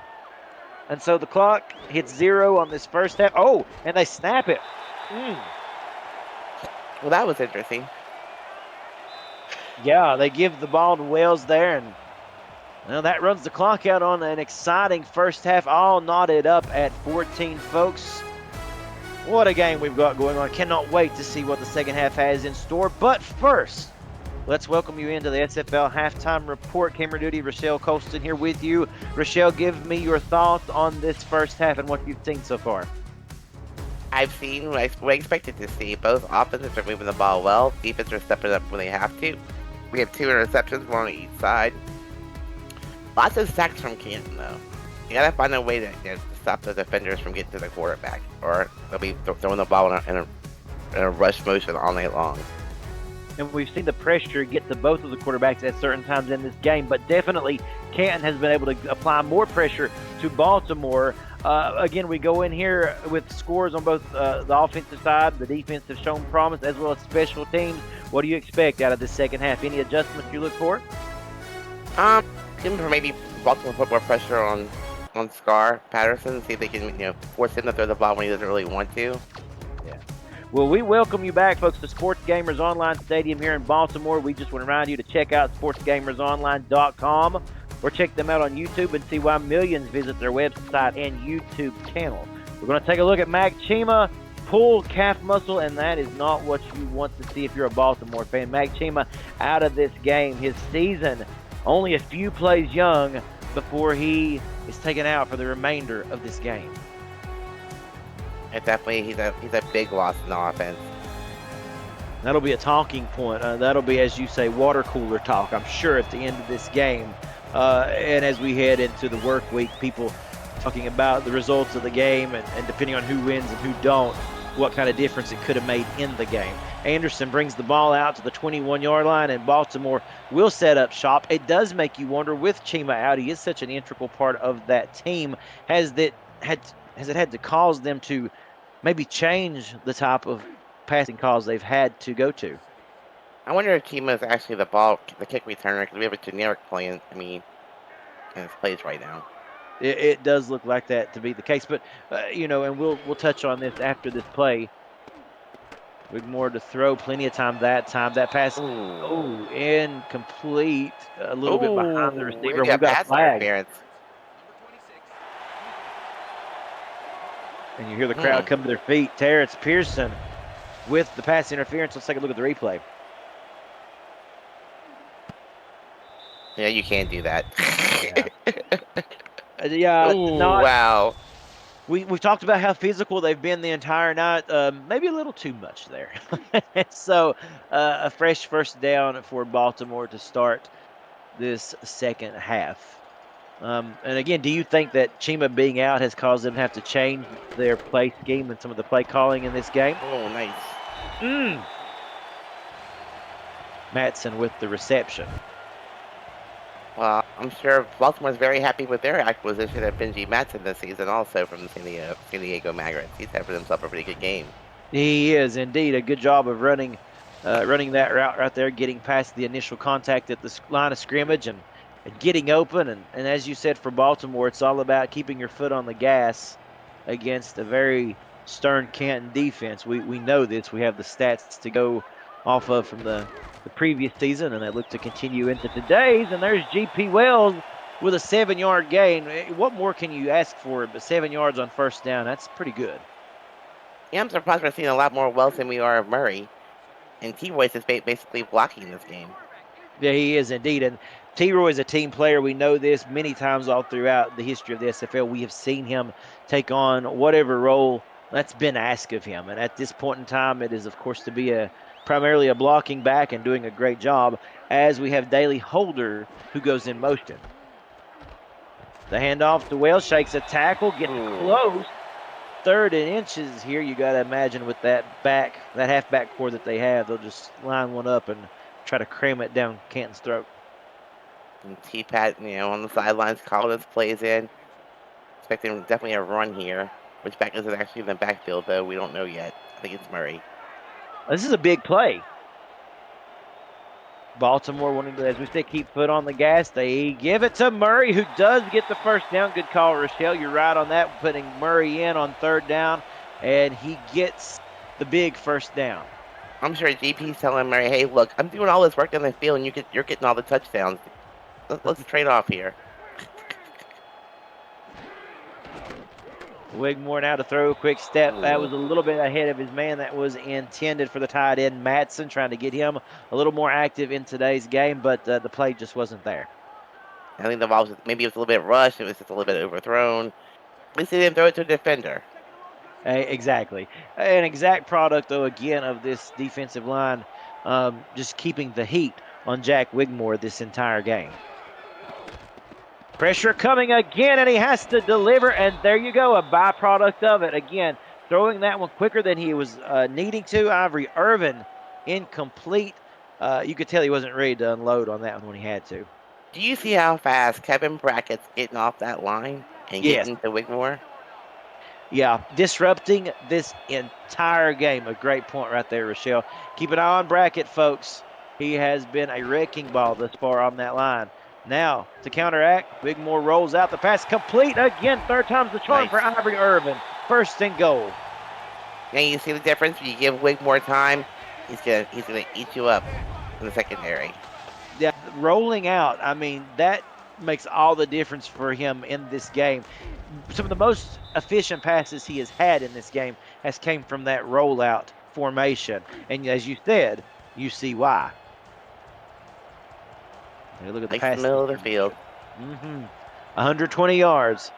And so the clock hits 0 on this first half. Oh, and they snap it. Mm. Well, that was interesting. Yeah, they give the ball to Wells there, and well, that runs the clock out on an exciting first half, all knotted up at 14, folks. What a game we've got going on. Cannot wait to see what the second half has in store. But first, let's welcome you into the SFL halftime report. Camera duty, Rochelle Colston here with you. Rochelle, give me your thoughts on this first half and what you've seen so far. I've seen what I expected to see. Both offenses are moving the ball well. Defense are stepping up when they have to. We have 2 interceptions, one on each side. Lots of sacks from Canton, though. You gotta find a way to stop the defenders from getting to the quarterback, or they'll be throwing the ball in a rush motion all night long. And we've seen the pressure get to both of the quarterbacks at certain times in this game, but definitely Canton has been able to apply more pressure to Baltimore. Again, we go in here with scores on both the offensive side. The defense have shown promise, as well as special teams. What do you expect out of the second half? Any adjustments you look for? Maybe Baltimore put more pressure on Scar Patterson, see if they can force him to throw the ball when he doesn't really want to. Yeah. Well, we welcome you back, folks, to Sports Gamers Online Stadium here in Baltimore. We just want to remind you to check out sportsgamersonline.com or check them out on YouTube and see why millions visit their website and YouTube channel. We're going to take a look at Mac Chima, pulled calf muscle, and that is not what you want to see if you're a Baltimore fan. Mac Chima out of this game. His season only a few plays young before he is taken out for the remainder of this game. And definitely, he's a big loss in the offense. That'll be a talking point. That'll be, as you say, water cooler talk, I'm sure, at the end of this game. And as we head into the work week, people talking about the results of the game and depending on who wins and who don't, what kind of difference it could have made in the game. Anderson brings the ball out to the 21-yard line, and Baltimore will set up shop. It does make you wonder, with Chima out, he is such an integral part of that team. Has it had to cause them to maybe change the type of passing calls they've had to go to? I wonder if Chima is actually the kick returner, because we have a generic play in his plays right now. It does look like that to be the case, but and we'll touch on this after this play. Wigmore to throw, plenty of time that time. That pass, Ooh. oh, incomplete, a little bit behind the Ooh, we receiver, and we've got got a pass flag. interference. And you hear the Hmm. crowd come to their feet. Terrence Pearson with the pass interference. Let's take a look at the replay. Yeah, you can't do that. Yeah. Yeah, Ooh, not. wow. We've talked about how physical they've been the entire night. Maybe a little too much there. So a fresh first down for Baltimore to start this second half. And again, do you think that Chima being out has caused them to have to change their play scheme and some of the play calling in this game? Oh, nice. Mm. Matson with the reception. Well, I'm sure Baltimore's very happy with their acquisition of Benji Matson this season, also from the San Diego Mavericks. He's having himself a pretty good game. He is indeed a good job of running that route right there, getting past the initial contact at the line of scrimmage and getting open. And as you said, for Baltimore, it's all about keeping your foot on the gas against a very stern Canton defense. We know this. We have the stats to go off of from the previous season, and they look to continue into today's. And there's GP Wells with a 7-yard gain. What more can you ask for? But 7 yards on first down, that's pretty good. Yeah, I'm surprised we're seeing a lot more Wells than we are of Murray. And T-Royce is basically blocking this game. Yeah, he is indeed. And T. Roy is a team player. We know this many times all throughout the history of the SFL. We have seen him take on whatever role that's been asked of him. And at this point in time, it is, of course, to be primarily a blocking back and doing a great job, as we have Daly Holder who goes in motion. The handoff to Wells, shakes a tackle, gets Ooh. close. 3rd and inches here. You got to imagine with that halfback core that they have, they'll just line one up and try to cram it down Canton's throat. And T-Pat, on the sidelines, calling his plays in. Expecting definitely a run here. Which back is it actually in the backfield, though? We don't know yet. I think it's Murray. This is a big play. Baltimore wanting to, as we said, keep foot on the gas. They give it to Murray, who does get the first down. Good call, Rochelle. You're right on that, putting Murray in on 3rd down, and he gets the big first down. I'm sure GP's telling Murray, hey, look, I'm doing all this work on the field, and you're getting all the touchdowns. Let's trade off here. Wigmore now to throw, quick step. That Ooh. was a little bit ahead of his man. That was intended for the tight end, Matson, trying to get him a little more active in today's game, but the play just wasn't there. I think the ball was maybe it was a little bit rushed. It was just a little bit overthrown. At least they didn't throw it to a defender. Exactly. An exact product, though, again, of this defensive line just keeping the heat on Jack Wigmore this entire game. Pressure coming again, and he has to deliver, and there you go, a byproduct of it. Again, throwing that one quicker than he was needing to. Ivory Irvin, incomplete. You could tell he wasn't ready to unload on that one when he had to. Do you see how fast Kevin Brackett's getting off that line and Yes. getting to Wigmore? Yeah, disrupting this entire game. A great point right there, Rochelle. Keep an eye on Brackett, folks. He has been a wrecking ball thus far on that line. Now, to counteract, Wigmore rolls out the pass complete again. 3rd time's the charm Nice. for Ivory Irvin. 1st and goal. Now you see the difference. When you give Wigmore time, he's gonna eat you up in the secondary. Yeah, rolling out, I mean, that makes all the difference for him in this game. Some of the most efficient passes he has had in this game has came from that rollout formation. And as you said, you see why. Hey, look at the Nice in pass the middle of the distribution. field. 120 yards.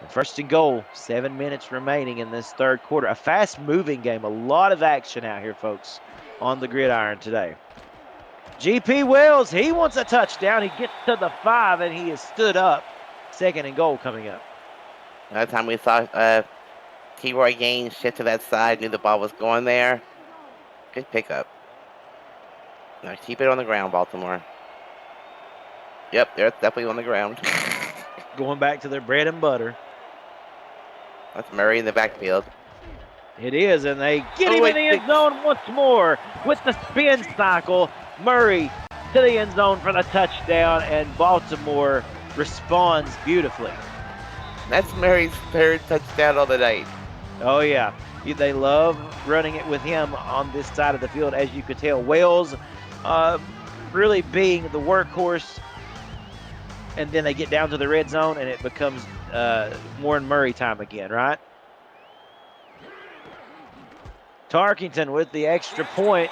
1st and goal. 7 minutes remaining in this 3rd quarter. A fast-moving game. A lot of action out here, folks, on the gridiron today. GP Wells, he wants a touchdown. He gets to the 5, and he is stood up. 2nd and goal coming up. Another time we saw T-Roy Gaines shift to that side, knew the ball was going there. Good pickup. Now keep it on the ground, Baltimore. Yep, they're definitely on the ground. Going back to their bread and butter. That's Murray in the backfield. It is, and they get him in the end zone once more with the spin cycle. Murray to the end zone for the touchdown, and Baltimore responds beautifully. That's Murray's 3rd touchdown of the night. Oh, yeah. They love running it with him on this side of the field, as you could tell. Wells uh, really being the workhorse, and then they get down to the red zone, and it becomes Warren Murray time again, right? Tarkington with the extra point.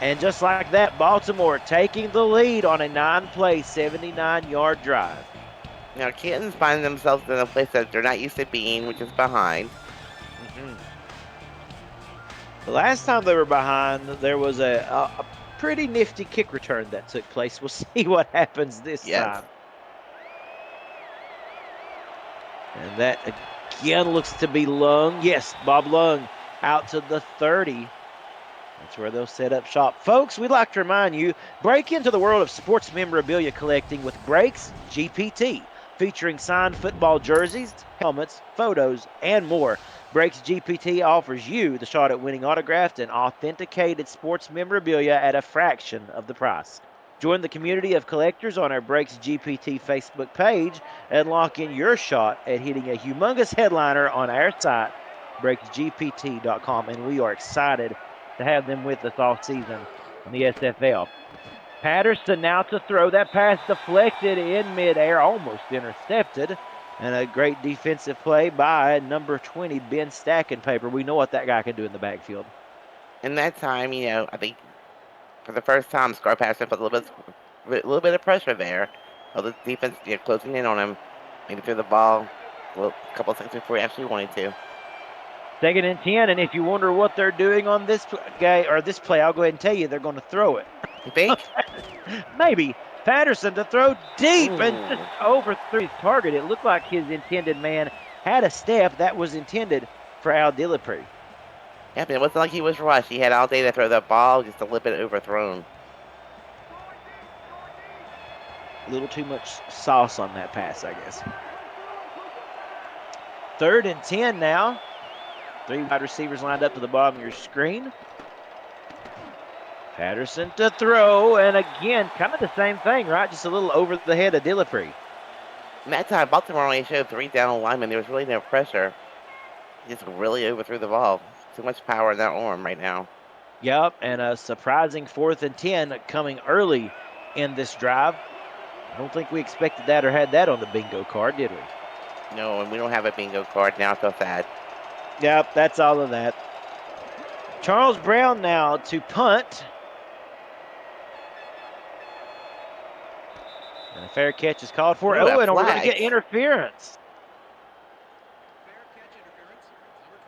And just like that, Baltimore taking the lead on a 9-play, 79-yard drive. Now, Canton's finding themselves in a place that they're not used to being, which is behind. Mm-hmm. The last time they were behind, there was a pretty nifty kick return that took place. We'll see what happens this Yes. time. And that again looks to be Lung. Yes, Bob Lung out to the 30. That's where they'll set up shop. Folks, we'd like to remind you, break into the world of sports memorabilia collecting with Breaks GPT, featuring signed football jerseys, helmets, photos, and more. Breaks GPT offers you the shot at winning autographed and authenticated sports memorabilia at a fraction of the price. Join the community of collectors on our Breaks GPT Facebook page and lock in your shot at hitting a humongous headliner on our site, breaksgpt.com. And we are excited to have them with us all season in the SFL. Patterson now to throw. That pass deflected in midair, almost intercepted. And a great defensive play by number 20, Ben Stackenpaper. We know what that guy can do in the backfield. In that time, I think for the first time, Scar Patterson put a little bit of pressure there. The defense, closing in on him. Maybe threw the ball a couple of seconds before he actually wanted to. 2nd and 10, and if you wonder what they're doing on this guy or this play, I'll go ahead and tell you they're going to throw it. You think? Maybe Patterson to throw deep and Ooh. just overthrew his target. It looked like his intended man had a step that was intended for Al Dillapre. Yeah, but it wasn't like he was rushed. He had all day to throw the ball, just a little bit overthrown. A little too much sauce on that pass, I guess. 3rd and 10 now. 3 wide receivers lined up to the bottom of your screen. Patterson to throw, and again, kind of the same thing, right? Just a little over the head of Dillapre. And that time, Baltimore only showed 3 down linemen. There was really no pressure. He just really overthrew the ball. Too much power in that arm right now. Yep, and a surprising 4th and 10 coming early in this drive. I don't think we expected that or had that on the bingo card, did we? No, and we don't have a bingo card now. I feel sad. Yep, that's all of that. Charles Brown now to punt. And a fair catch is called for. Ooh, Oh, and we're going to flag. get interference.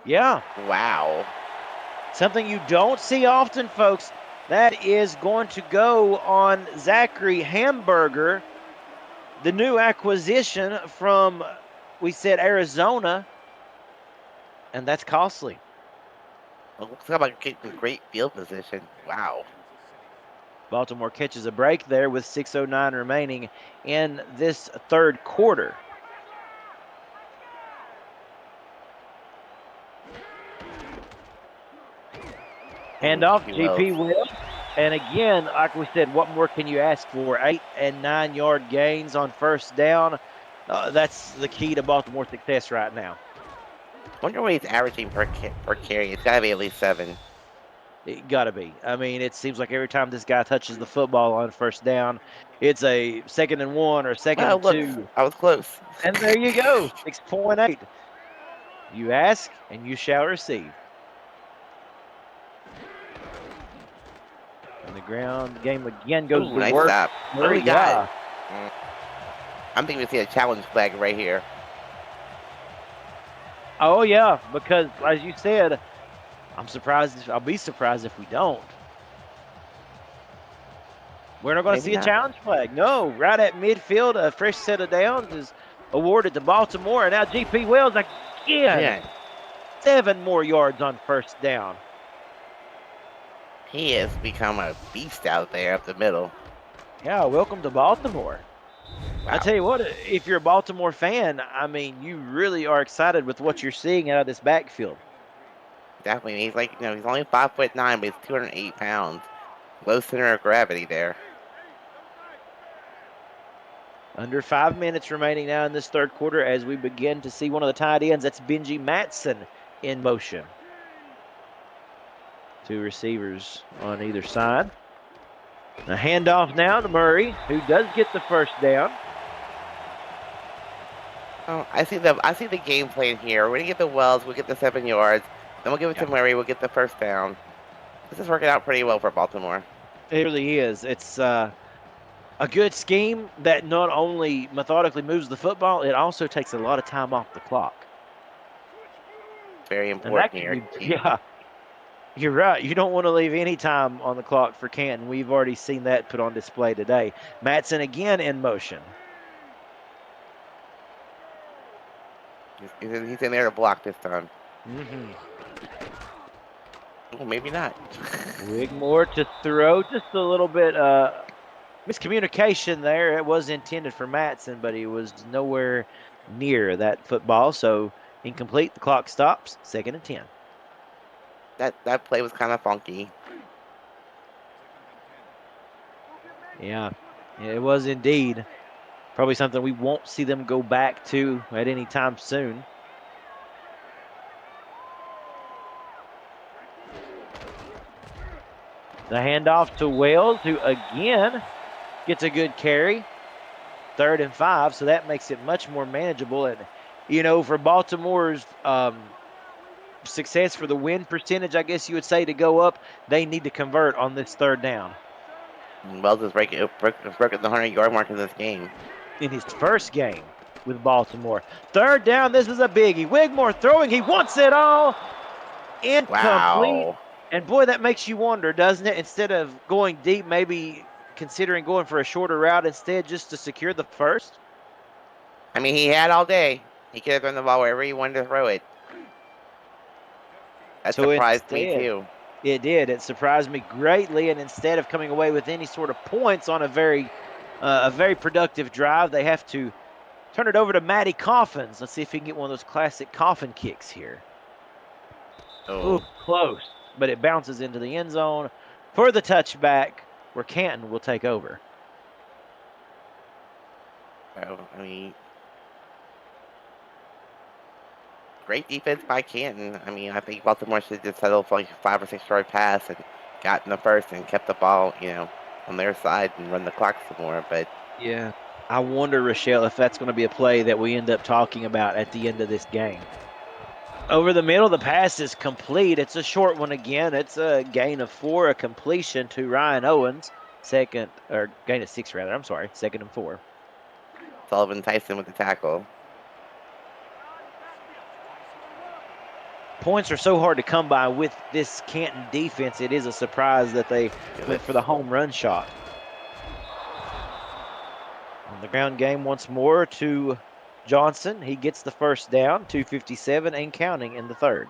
Yeah. Wow. Something you don't see often, folks. That is going to go on Zachary Hamburger, the new acquisition from, we said, Arizona. And that's costly. Looks like getting great field position. Wow. Baltimore catches a break there with 6:09 remaining in this 3rd quarter. Hand off GP Wells. And again, like we said, what more can you ask for? 8 and 9 yard gains on 1st down. That's the key to Baltimore's success right now. Wonder what he's averaging per carry. It's got to be at least 7. It got to be. I mean, it seems like every time this guy touches the football on 1st down, it's a 2nd and 1 or 2nd Oh, and look, 2. I was close. And there you go, 6.8. You ask and you shall receive. On the ground, game again goes to nice work. stop. Oh, we got it. I'm thinking we see a challenge flag right here. Oh yeah, because as you said, I'll be surprised if we don't. We're not going to see a challenge flag. No, right at midfield, a fresh set of downs is awarded to Baltimore. And now GP Wells again. 7 more yards on 1st down. He has become a beast out there up the middle. Yeah, welcome to Baltimore. Wow. I tell you what, if you're a Baltimore fan, I mean, you really are excited with what you're seeing out of this backfield. Definitely. He's like, he's only 5'9", but he's 208 pounds. Low center of gravity there. Under 5 minutes remaining now in this 3rd quarter as we begin to see one of the tight ends. That's Benji Matson in motion. Two receivers on either side. A handoff now to Murray, who does get the first down. Oh, I see the game plan here. We're gonna get the Wells. We'll get the 7 yards. Then we'll give it Yeah, to Murray. We'll get the first down. This is working out pretty well for Baltimore. it really is. It's a good scheme that not only methodically moves the football, it also takes a lot of time off the clock. Very And that important could here. be, yeah, you're right. You don't want to leave any time on the clock for Canton. We've already seen that put on display today. Matson again in motion. He's in there to block this time. Mm-hmm. Oh, maybe not. Wigmore to throw. Just a little bit miscommunication there. It was intended for Matson, but he was nowhere near that football. So incomplete. The clock stops. 2nd and 10. That play was kind of funky. Yeah, it was indeed. Probably something we won't see them go back to at any time soon. The handoff to Wales, who again gets a good carry. 3rd and 5, so that makes it much more manageable. And, for Baltimore's success for the win percentage, I guess you would say, to go up, they need to convert on this 3rd down. Wells is breaking the 100-yard mark in this game. In his first game with Baltimore. 3rd down, this is a biggie. Wigmore throwing, he wants it all. Incomplete. Wow. And boy, that makes you wonder, doesn't it? Instead of going deep, maybe considering going for a shorter route instead just to secure the first. I mean, he had all day. He could have thrown the ball wherever he wanted to throw it. That So surprised me instead, too. it did. It surprised me greatly. And instead of coming away with any sort of points on a very productive drive, they have to turn it over to Matty Coffins. Let's see if he can get one of those classic coffin kicks here. Ooh, Oh, close. But it bounces into the end zone for the touchback where Canton will take over. I mean, great defense by Canton. I mean, I think Baltimore should just settle for like a 5 or 6 yard pass and gotten the first and kept the ball, on their side and run the clock some more. But Yeah. I wonder, Rochelle, if that's going to be a play that we end up talking about at the end of this game. Over the middle, the pass is complete. It's a short one again. It's a gain of 4, a completion to Ryan Owens. Gain of 6 rather. I'm sorry. 2nd and 4. Sullivan Tyson with the tackle. Points are so hard to come by with this Canton defense. It is a surprise that they went for the home run shot. On the ground game once more to Johnson. He gets the first down, 2:57 and counting in the 3rd.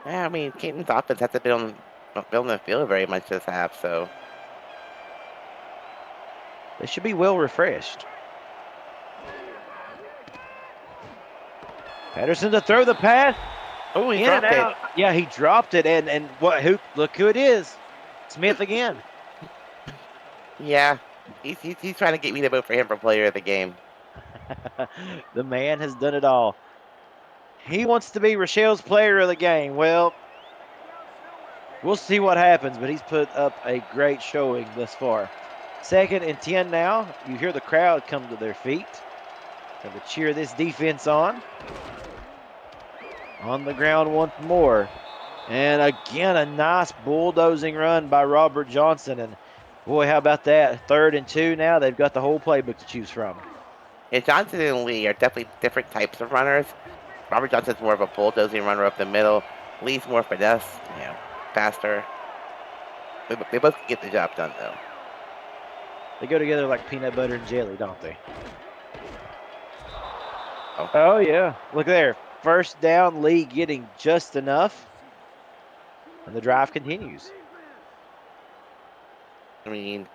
Yeah, I mean, Canton's offense hasn't been on the field very much this half, so They should be well refreshed. Patterson to throw the pass. oh, he In and dropped it. out. Yeah, he dropped it. And look who it is. Smith again. Yeah, he's trying to get me to vote for him for player of the game. The man has done it all. He wants to be Rochelle's player of the game. Well, we'll see what happens, but he's put up a great showing thus far. 2nd and 10 now. You hear the crowd come to their feet. Going to cheer this defense on. On the ground once more. And again, a nice bulldozing run by Robert Johnson. And boy, how about that? 3rd and 2 now. They've got the whole playbook to choose from. Yeah, Johnson and Lee are definitely different types of runners. Robert Johnson's more of a bulldozing runner up the middle. Lee's more finesse, faster. They both can get the job done, though. They go together like peanut butter and jelly, don't they? Oh, yeah. Look there. First down, Lee getting just enough. And the drive continues. I mean,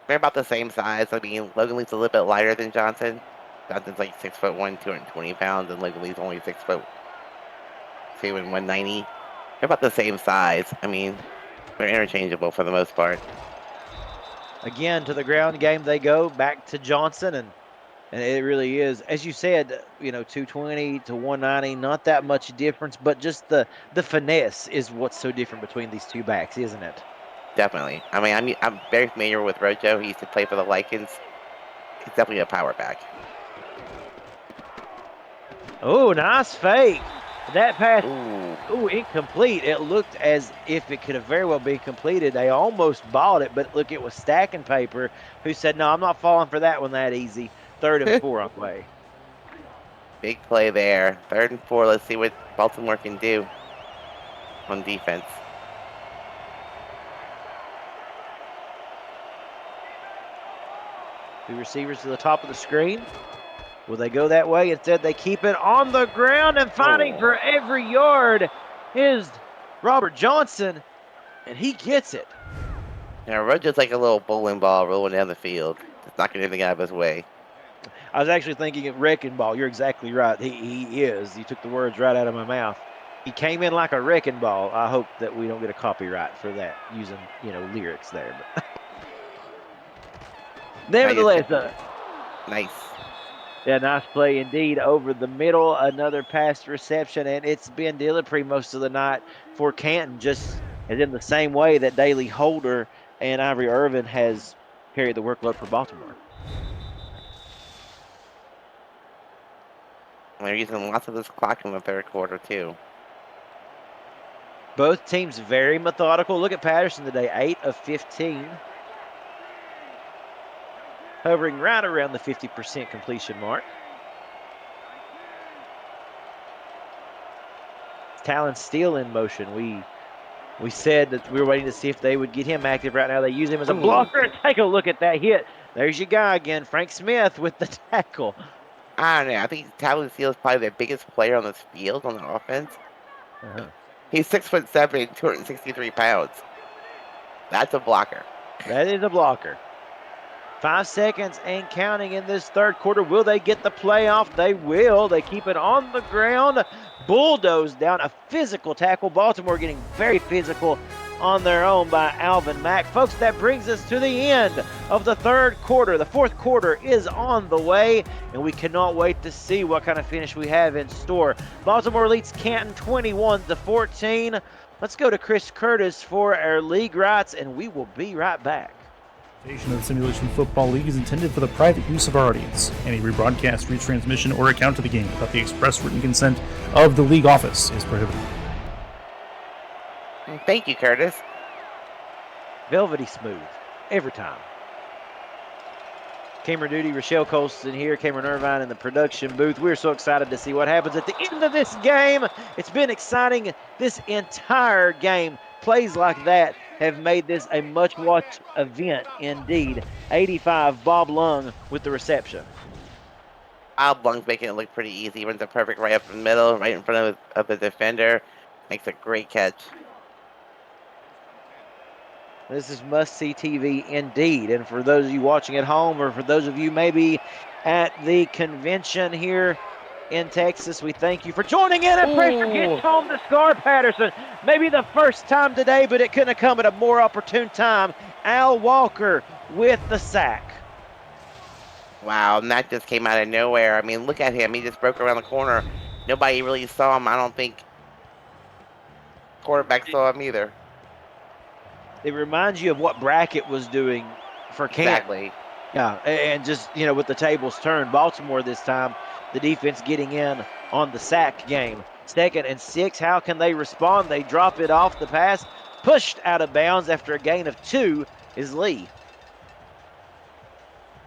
they're about the same size. I mean, Logan Lee's a little bit lighter than Johnson. Johnson's like 6'1", 220 pounds, and Logan Lee's only 6'2", 190. They're about the same size. I mean, they're interchangeable for the most part. Again, to the ground game they go. Back to Johnson. And And it really is, as you said, 220 to 190, not that much difference, but just the finesse is what's so different between these two backs, isn't it? Definitely. I mean, I'm very familiar with Rojo. He used to play for the Lycans. He's definitely a power back. Oh, nice fake. That pass, Ooh. incomplete. It looked as if it could have very well been completed. They almost bought it, but look, it was Stacking Paper who said, no, I'm not falling for that one that easy. 3rd and 4 on the way. Big play there. 3rd and 4. Let's see what Baltimore can do on defense. Two receivers to the top of the screen. Will they go that way? Instead, they keep it on the ground, and fighting Oh. for every yard is Robert Johnson, and he gets it. Now, Rojo's like a little bowling ball rolling down the field. Just knocking everything out of his way. I was actually thinking of wrecking ball. You're exactly right. He is. You took the words right out of my mouth. He came in like a wrecking ball. I hope that we don't get a copyright for that using lyrics there. But nevertheless, Nice. yeah, nice play indeed over the middle. Another pass reception, and it's been Dillapre most of the night for Canton, just as in the same way that Daley Holder and Ivory Irvin has carried the workload for Baltimore. And they're using lots of this clock in the 3rd quarter, too. Both teams very methodical. Look at Patterson today, 8 of 15. Hovering right around the 50% completion mark. Talon still in motion. We said that we were waiting to see if they would get him active. Right now they use him as a Ooh. blocker. Take a look at that hit. There's your guy again, Frank Smith with the tackle. I don't know. I think Talon Steele is probably the biggest player on this field on the offense. Uh-huh. He's 6'7", 263 pounds. That's a blocker. That is a blocker. 5 seconds and counting in this 3rd quarter. Will they get the playoff? They will. They keep it on the ground. Bulldoze down a physical tackle. Baltimore getting very physical on their own by Alvin Mack. Folks, that brings us to the end of the 3rd quarter. The 4th quarter is on the way, and we cannot wait to see what kind of finish we have in store. Baltimore leads Canton 21-14. Let's go to Chris Curtis for our league rights, and we will be right back. The of the Simulation Football League is intended for the private use of our audience. Any rebroadcast, retransmission, or account of the game without the express written consent of the league office is prohibited. Thank you, Curtis. Velvety smooth every time. Cameron Duty, Rochelle Colston here, Cameron Irvine in the production booth. We're so excited to see what happens at the end of this game. It's been exciting this entire game. Plays like that have made this a much-watched event indeed. 85, Bob Lung with the reception. Bob Lung's making it look pretty easy. Runs a perfect right up the middle, right in front of the defender. Makes a great catch. This is must-see TV indeed. And for those of you watching at home, or for those of you maybe at the convention here in Texas, we thank you for joining in. And pressure gets home to Scar Patterson. Maybe the first time today, but it couldn't have come at a more opportune time. Al Walker with the sack. Wow, and that just came out of nowhere. I mean, look at him. He just broke around the corner. Nobody really saw him. I don't think quarterback saw him either. It reminds you of what Brackett was doing for Canton. Exactly. Yeah, and just, with the tables turned, Baltimore this time, the defense getting in on the sack game. 2nd and 6, how can they respond? They drop it off the pass, pushed out of bounds after a gain of 2 is Lee.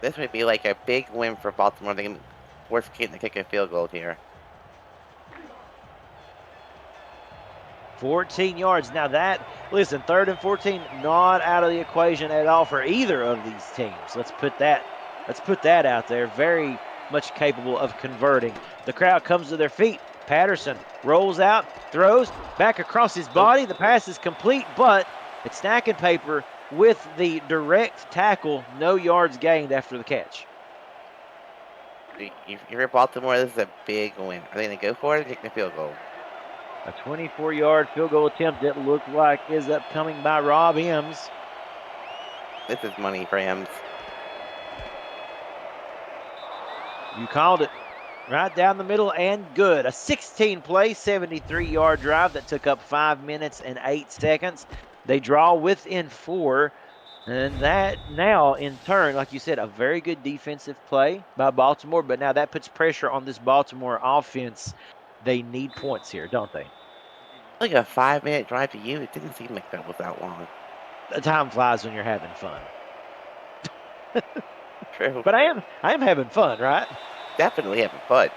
This would be like a big win for Baltimore. They can force Canton to kick a field goal here. 14 yards. Now listen, 3rd and 14, not out of the equation at all for either of these teams. Let's put that out there. Very much capable of converting. The crowd comes to their feet. Patterson rolls out, throws back across his body. The pass is complete, but it's Stacking Paper with the direct tackle. No yards gained after the catch. If you're Baltimore, this is a big win. Are they going to go for it or take the field goal? A 24-yard field goal attempt, it looked like, is upcoming by Rob Ems. This is money for Ems. You called it. Right down the middle and good. A 16-play, 73-yard drive that took up 5 minutes and 8 seconds. They draw within 4. And that now, in turn, like you said, a very good defensive play by Baltimore. But now that puts pressure on this Baltimore offense. They need points here, don't they? Like a 5-minute drive to you, it didn't seem like that was that long. The time flies when you're having fun. True. But I am having fun, right? Definitely having fun.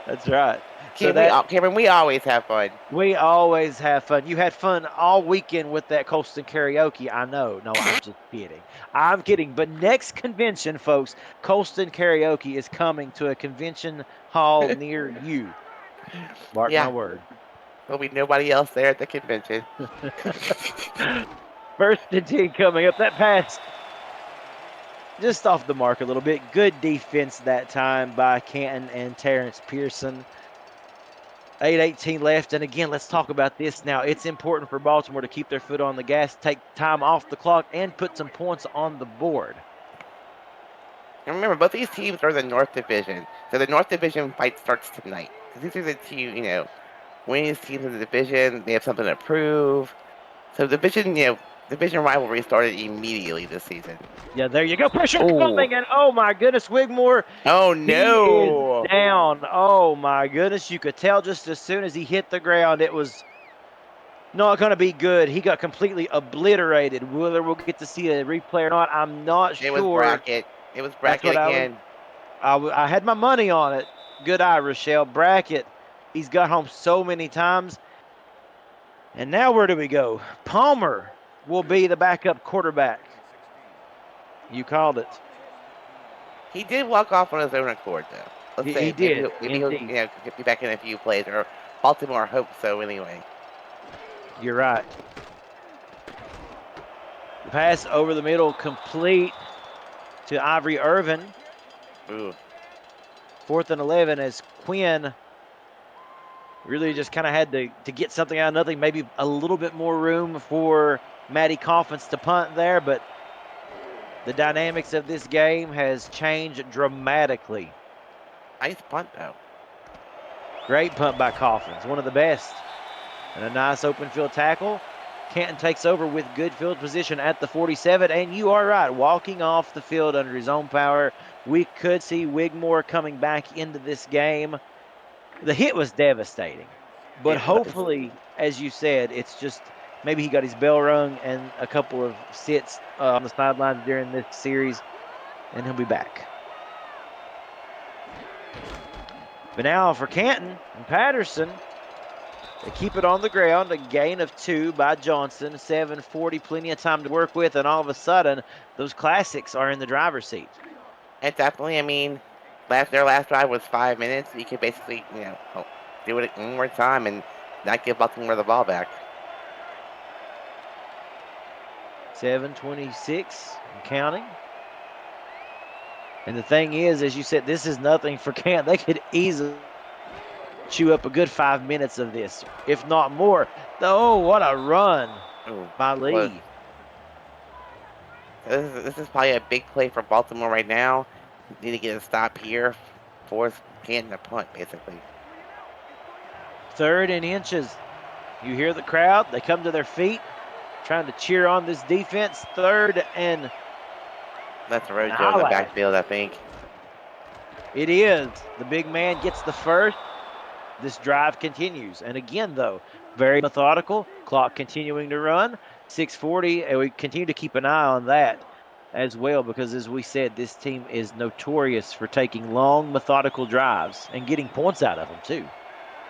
That's right. So Cameron, we always have fun. we always have fun. You had fun all weekend with that Colston karaoke. I know. No, I'm just kidding. I'm kidding. But next convention, folks, Colston karaoke is coming to a convention hall near you. Mark my Yeah, word. there'll be nobody else there at the convention. First and 10 coming up. That pass just off the mark a little bit. Good defense that time by Canton and Terrence Pearson. 8:18 left. And again, let's talk about this now. It's important for Baltimore to keep their foot on the gas, take time off the clock, and put some points on the board. And remember, both these teams are in the North Division, so the North Division fight starts tonight. Because these are the two, winningest teams in the division. They have something to prove. So division rivalry started immediately this season. Yeah, there you go. Pressure Oh, coming. And oh, my goodness, Wigmore, oh he is no! down. Oh, my goodness. You could tell just as soon as he hit the ground, it was not going to be good. He got completely obliterated. Whether we'll get to see a replay or not, I'm not It was sure. bracket. It was That's bracket what again. I had my money on it. Good eye, Rochelle. Bracket. He's got home so many times. And now where do we go? Palmer will be the backup quarterback. You called it. He did walk off on his own accord, though. Let's He say maybe did, he'll indeed. get me back in a few plays, or Baltimore hopes so anyway. You're right. The pass over the middle, complete to Ivory Irvin. Ooh. 4th and 11 as Quinn really just kind of had to get something out of nothing. Maybe a little bit more room for Matty Coffins to punt there, but the dynamics of this game has changed dramatically. Nice punt, though. Great punt by Coffins, one of the best. And a nice open field tackle. Canton takes over with good field position at the 47, and you are right, walking off the field under his own power. We could see Wigmore coming back into this game. The hit was devastating, but It was. hopefully, as you said, it's just maybe he got his bell rung and a couple of sits on the sidelines during this series, and he'll be back. But now for Canton and Patterson, they keep it on the ground, a gain of 2 by Johnson, 7:40, plenty of time to work with, and all of a sudden, those classics are in the driver's seat. And definitely, their last drive was 5 minutes. You could basically, do it one more time and not give Baltimore the ball back. 7:26 and counting. And the thing is, as you said, this is nothing for Canton. They could easily chew up a good 5 minutes of this, if not more. Oh, what a run by Close. Lee. This is probably a big play for Baltimore right now. Need to get a stop here, force Canton to punt, basically. 3rd and inches. You hear the crowd. They come to their feet, trying to cheer on this defense. 3rd and That's Rojo in the backfield, I think. It is. The big man gets the first. This drive continues. And again, though, very methodical. Clock continuing to run. 6:40, and we continue to keep an eye on that as well because, as we said, this team is notorious for taking long, methodical drives and getting points out of them, too.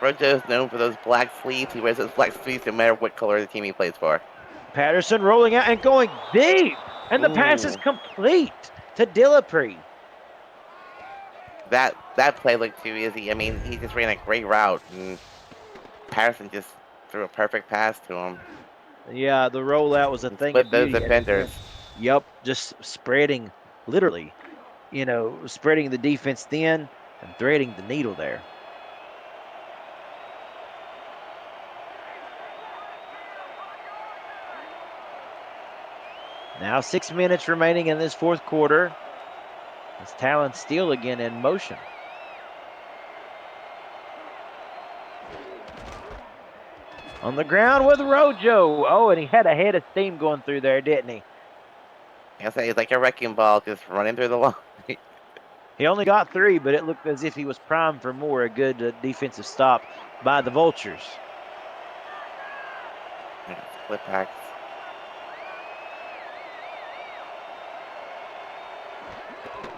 Rojo is known for those black sleeves. He wears those black sleeves no matter what color the team he plays for. Patterson rolling out and going deep. And the pass is complete to Dillapre. That play looked too easy. He just ran a great route, and Patterson just threw a perfect pass to him. Yeah, the rollout was a thing Split of those beauty. defenders. Yep, just spreading, literally, spreading the defense thin and threading the needle there. Now 6 minutes remaining in this 4th quarter. It's Talon Steele again in motion. On the ground with Rojo. Oh, and he had a head of steam going through there, didn't he? I say it's like a wrecking ball just running through the line. He only got 3, but it looked as if he was primed for more. A good defensive stop by the Vultures. Split backs.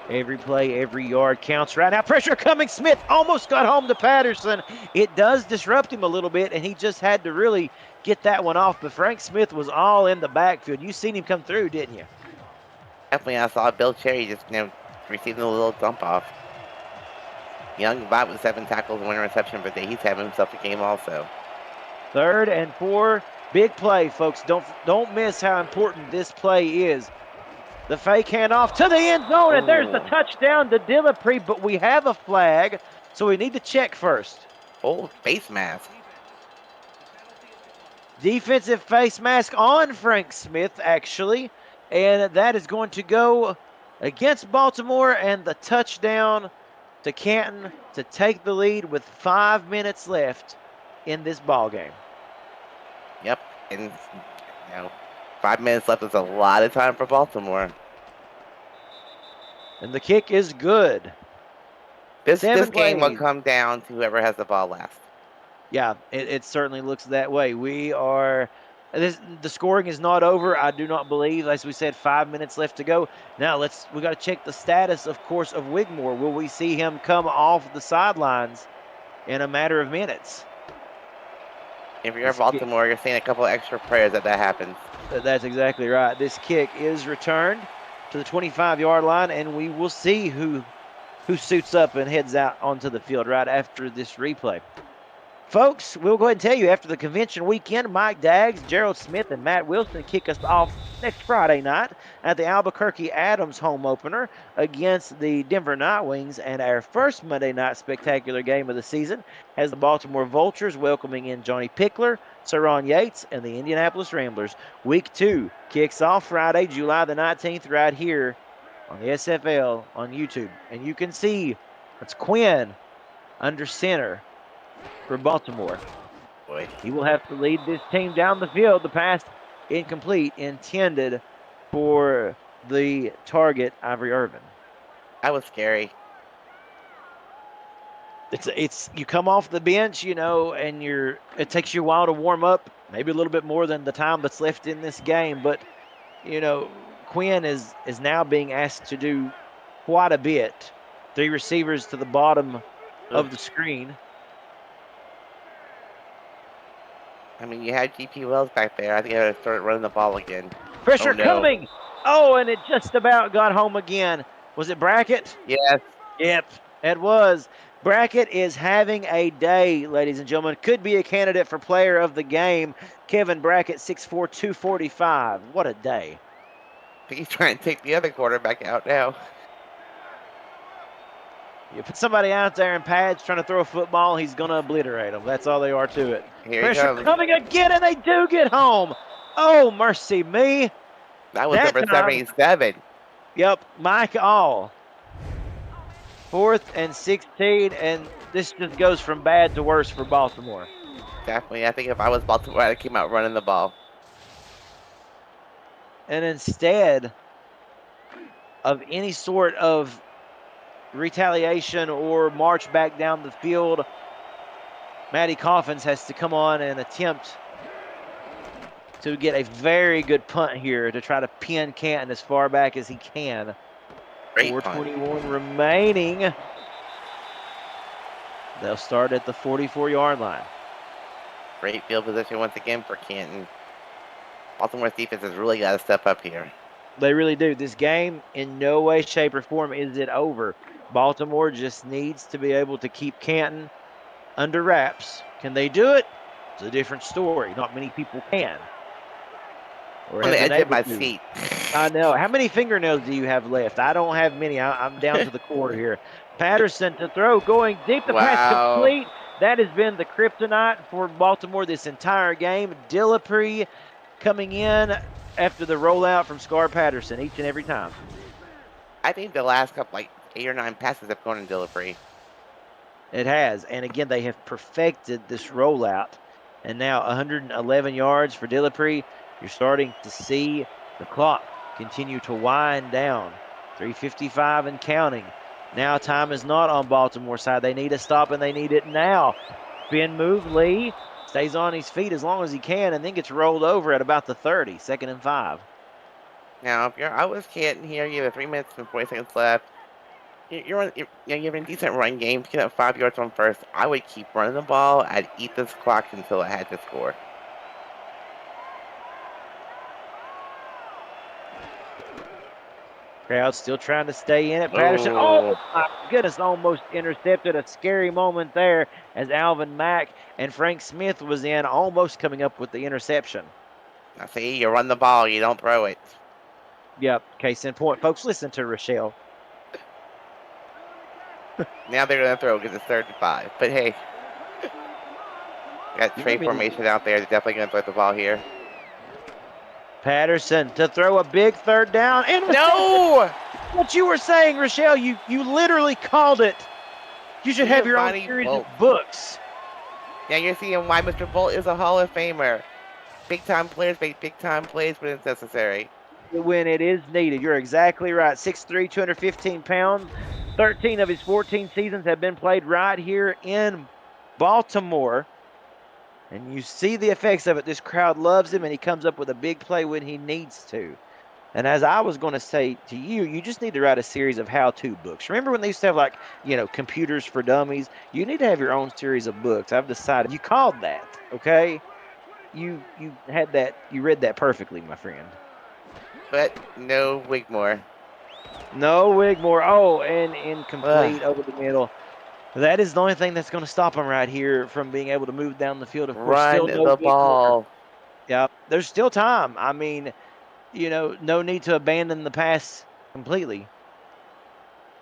Every play, every yard counts right now. Pressure coming. Smith almost got home to Patterson. It does disrupt him a little bit, and he just had to really get that one off. But Frank Smith was all in the backfield. You seen him come through, didn't you? Definitely, I saw Bill Cherry just receiving a little dump off. Young Bob with 7 tackles and 1 reception, but he's having himself a game also. 3rd and 4. Big play, folks. Don't miss how important this play is. The fake handoff to the end zone, and there's the touchdown to Dillapre, but we have a flag, so we need to check first. Oh, face mask. Defensive face mask on Frank Smith, actually, and that is going to go against Baltimore, and the touchdown to Canton to take the lead with 5 minutes left in this ball game. Yep, and 5 minutes left is a lot of time for Baltimore. And the kick is good. This game will come down to whoever has the ball last. Yeah, it certainly looks that way. The scoring is not over. I do not believe, as we said, 5 minutes left to go. Now we got to check the status, of course, of Wigmore. Will we see him come off the sidelines in a matter of minutes? If you're Baltimore, you're seeing a couple extra prayers that happens. That's exactly right. This kick is returned to the 25-yard line, and we will see who suits up and heads out onto the field right after this replay. Folks, we'll go ahead and tell you, after the convention weekend, Mike Daggs, Gerald Smith, and Matt Wilson kick us off next Friday night at the Albuquerque Adams home opener against the Denver Nightwings, and our first Monday night spectacular game of the season has the Baltimore Vultures welcoming in Johnny Pickler, Saron Yates, and the Indianapolis Ramblers. Week 2 kicks off Friday, July the 19th, right here on the SFL on YouTube. And you can see it's Quinn under center for Baltimore. Boy. He will have to lead this team down the field. The pass incomplete, intended for the target, Ivory Irvin. That was scary. It's you come off the bench, and it takes you a while to warm up, maybe a little bit more than the time that's left in this game. But Quinn is now being asked to do quite a bit. 3 receivers to the bottom of the screen. I mean, you had GP Wells back there. I think I gotta start running the ball again. Pressure coming. Oh, and it just about got home again. Was it Brackett? Yes. Yep, it was. Brackett is having a day, ladies and gentlemen. Could be a candidate for player of the game. Kevin Brackett, 6'4", 245. What a day. I think he's trying to take the other quarterback out now. You put somebody out there in pads trying to throw a football, he's going to obliterate them. That's all they are to it. Here Pressure coming again, and they do get home. Oh, mercy me. That was number 77. Yep, Mike All. 4th and 16, and this just goes from bad to worse for Baltimore. Definitely. I think if I was Baltimore, I'd came out running the ball. And instead of any sort of retaliation or march back down the field, Matty Coffins has to come on and attempt to get a very good punt here to try to pin Canton as far back as he can. 4:21 remaining. They'll start at the 44-yard line. Great field position once again for Canton. Baltimore's defense has really got to step up here. They really do. This game, in no way, shape, or form is it over. Baltimore just needs to be able to keep Canton under wraps. Can they do it? It's a different story. Not many people can. Or on the edge of my seat. I know. How many fingernails do you have left? I don't have many. I'm down to the quarter here. Patterson to throw, going deep. The pass complete. That has been the kryptonite for Baltimore this entire game. Dillapre coming in after the rollout from Scar Patterson each and every time. I think the last couple, 8 or 9 passes have gone in Dillapre. It has. And again, they have perfected this rollout. And now 111 yards for Dillapre. You're starting to see the clock continue to wind down. 3:55 and counting. Now time is not on Baltimore's side. They need a stop, and they need it now. Spin move. Lee stays on his feet as long as he can, and then gets rolled over at about the 30. 2nd and 5. Now, if I was Canton here, you have 3 minutes and 40 seconds left. You have a decent run game. Get up 5 yards on first. I would keep running the ball and eat this clock until I had to score. Crowd still trying to stay in it. Patterson, oh my goodness, almost intercepted. A scary moment there as Alvin Mack and Frank Smith was in, almost coming up with the interception. Now, see, you run the ball, you don't throw it. Yep, case in point. Folks, listen to Rochelle. Now they're going to throw because it's 3rd and 5. But hey, got trade formation out there. They're definitely going to throw the ball here. Patterson to throw a big 3rd down. No! What you were saying, Rochelle, you literally called it. You should have your own series of books. Yeah, you're seeing why Mr. Bolt is a Hall of Famer. Big-time players make big-time plays when it's necessary. When it is needed. You're exactly right. 6'3", 215 pounds. 13 of his 14 seasons have been played right here in Baltimore. And you see the effects of it. This crowd loves him, and he comes up with a big play when he needs to. And as I was going to say to you, you just need to write a series of how-to books. Remember when they used to have, like, computers for dummies? You need to have your own series of books. I've decided. You called that, okay? You had that. You read that perfectly, my friend. But no Wigmore. No Wigmore. Oh, and incomplete over the middle. That is the only thing that's going to stop him right here from being able to move down the field. Of course, Run still no the Wigmore. ball. Yeah, there's still time. I mean, no need to abandon the pass completely.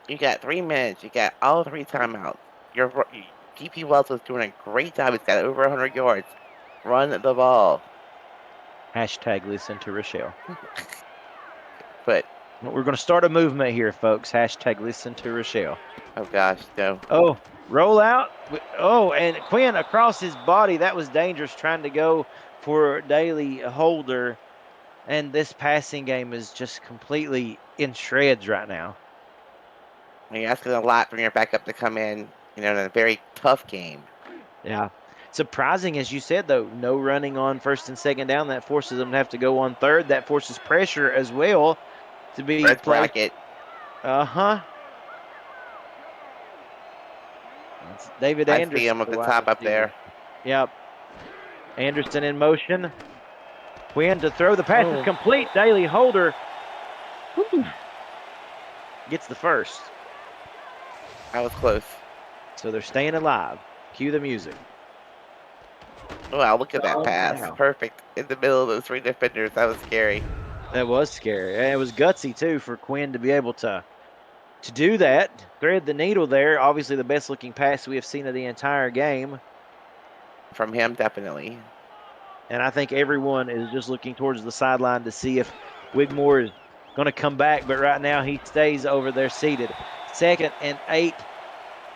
You got 3 minutes. You got all 3 timeouts. GP Wells was doing a great job. He's got over 100 yards. Run the ball. Hashtag listen to Rochelle. But we're going to start a movement here, folks. Hashtag listen to Rochelle. Oh, gosh, no. Oh, roll out. Oh, and Quinn across his body. That was dangerous, trying to go for Daly Holder. And this passing game is just completely in shreds right now. You're asking a lot from your backup to come in, in a very tough game. Yeah. Surprising, as you said, though, no running on 1st and 2nd down. That forces them to have to go on 3rd. That forces pressure as well to be Red played. bracket. Uh-huh. It's David Anderson. I see him at the top up there. Yep. Anderson in motion. Quinn to throw. The pass is complete. Daly Holder gets the 1st. That was close. So they're staying alive. Cue the music. Wow, look at that pass. Wow. Perfect. In the middle of those 3 defenders. That was scary. That was scary. And it was gutsy, too, for Quinn to be able to do that. Thread the needle there. Obviously the best-looking pass we have seen of the entire game. From him, definitely. And I think everyone is just looking towards the sideline to see if Wigmore is going to come back. But right now he stays over there seated. 2nd and 8.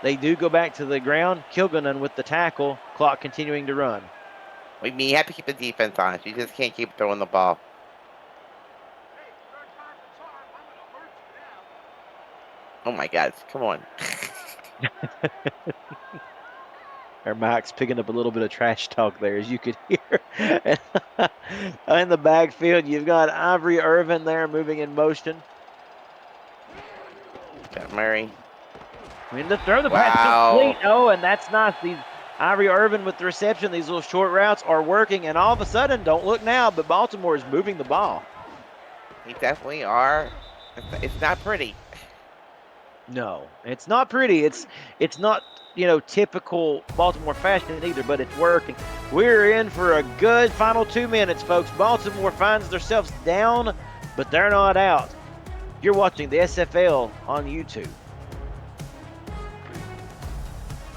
They do go back to the ground. Kilgunan with the tackle. Clock continuing to run. I mean, you have to keep the defense honest. You just can't keep throwing the ball. Oh, my God. Come on. Our Mike's picking up a little bit of trash talk there, as you could hear. In the backfield, you've got Ivory Irvin there moving in motion. Got Murray. When to throw the pass complete. Oh, and that's nice. These Ivory Irvin with the reception. These little short routes are working, and all of a sudden, don't look now, but Baltimore is moving the ball. They definitely are. It's not pretty. No, it's not pretty. It's not, typical Baltimore fashion either, but it's working. We're in for a good final 2 minutes, folks. Baltimore finds themselves down, but they're not out. You're watching the SFL on YouTube.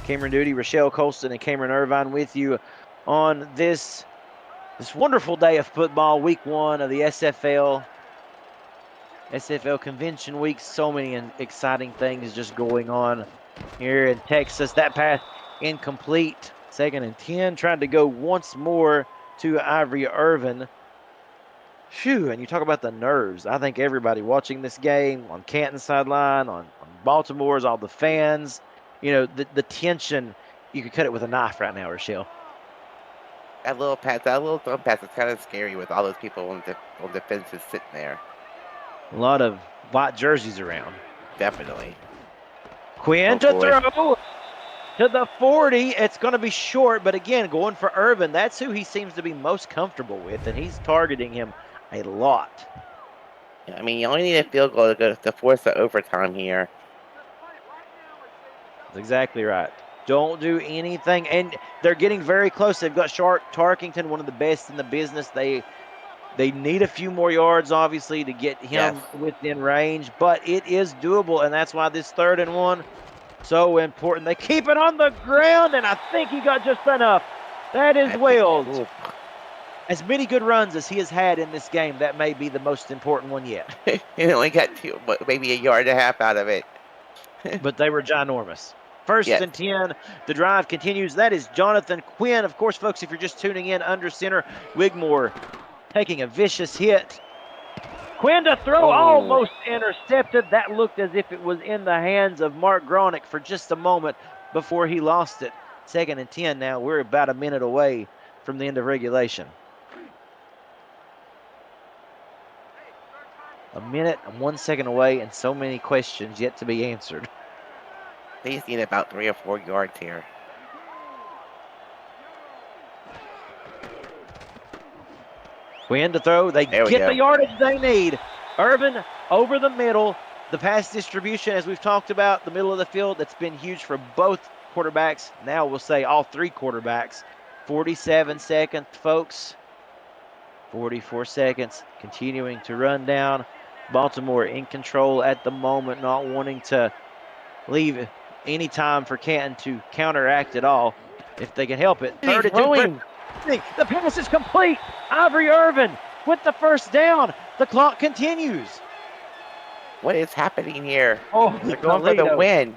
Cameron Duty, Rochelle Colston, and Cameron Irvine with you on this wonderful day of football, week 1 of the SFL Convention Week. So many exciting things just going on here in Texas. That pass incomplete. 2nd and 10, trying to go once more to Ivory Irvin. Phew, and you talk about the nerves. I think everybody watching this game on Canton sideline, on Baltimore's, all the fans, the tension, you could cut it with a knife right now, Rochelle. That little thumb pass is kind of scary with all those people on the fences sitting there. A lot of white jerseys around. Definitely. Quinn to throw to the 40. It's going to be short, but again, going for Irvin. That's who he seems to be most comfortable with, and he's targeting him a lot. I mean, you only need a field goal to force the overtime here. That's exactly right. Don't do anything, and they're getting very close. They've got Shark Tarkington, one of the best in the business. They need a few more yards, obviously, to get him within range, but it is doable, and that's why this 3rd and 1 so important. They keep it on the ground, and I think he got just enough. That is Wells. As many good runs as he has had in this game, that may be the most important one yet. He only got maybe a yard and a half out of it. But they were ginormous. 1st and 10, the drive continues. That is Jonathan Quinn. Of course, folks, if you're just tuning in, under center, Wigmore taking a vicious hit. Quinn to throw, almost intercepted. That looked as if it was in the hands of Mark Gronick for just a moment before he lost it. 2nd and 10 now. We're about a minute away from the end of regulation. A minute and 1 second away, and so many questions yet to be answered. They just need about 3 or 4 yards here. Quinn to throw. They get the yardage they need. Irvin over the middle. The pass distribution, as we've talked about, the middle of the field, that's been huge for both quarterbacks. Now we'll say all 3 quarterbacks. 47 seconds, folks. 44 seconds. Continuing to run down. Baltimore in control at the moment, not wanting to leave any time for Canton to counteract at all if they can help it. 3rd and 2. The pass is complete. Ivory Irvin with the 1st down. The clock continues. What is happening here? Oh, they're going for the win.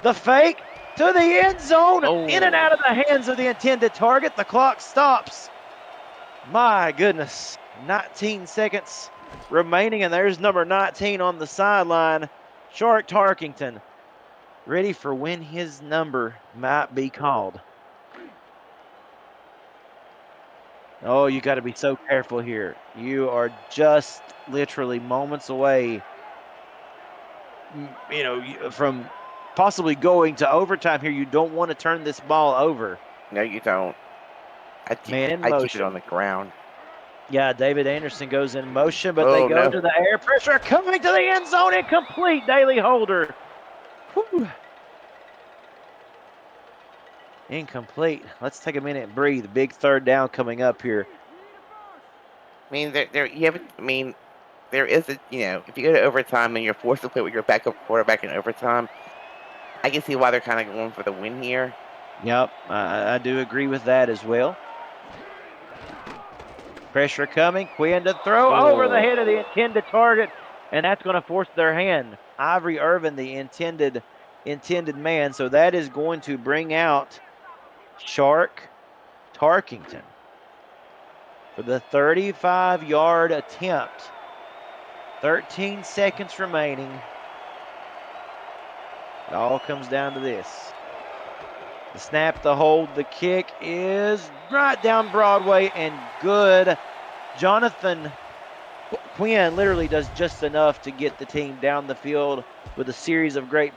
The fake to the end zone. In and out of the hands of the intended target. The clock stops. My goodness. 19 seconds remaining, and there's number 19 on the sideline. Shark Tarkington ready for when his number might be called. Oh, you got to be so careful here. You are just literally moments away, from possibly going to overtime here. You don't want to turn this ball over. No, you don't. I keep it on the ground. Yeah, David Anderson goes in motion, but they go to the air. Pressure coming to the end zone. Incomplete. Daly Holder. Whew. Incomplete. Let's take a minute and breathe. Big 3rd down coming up here. I mean, there is a, if you go to overtime and you're forced to play with your backup quarterback in overtime, I can see why they're kind of going for the win here. Yep, I do agree with that as well. Pressure coming. Quinn to throw over the head of the intended target, and that's going to force their hand. Ivory Irvin, the intended man, so that is going to bring out Shark Tarkington for the 35-yard attempt. 13 seconds remaining. It all comes down to this. The snap, the hold, the kick is right down Broadway and good. Jonathan Quinn literally does just enough to get the team down the field with a series of great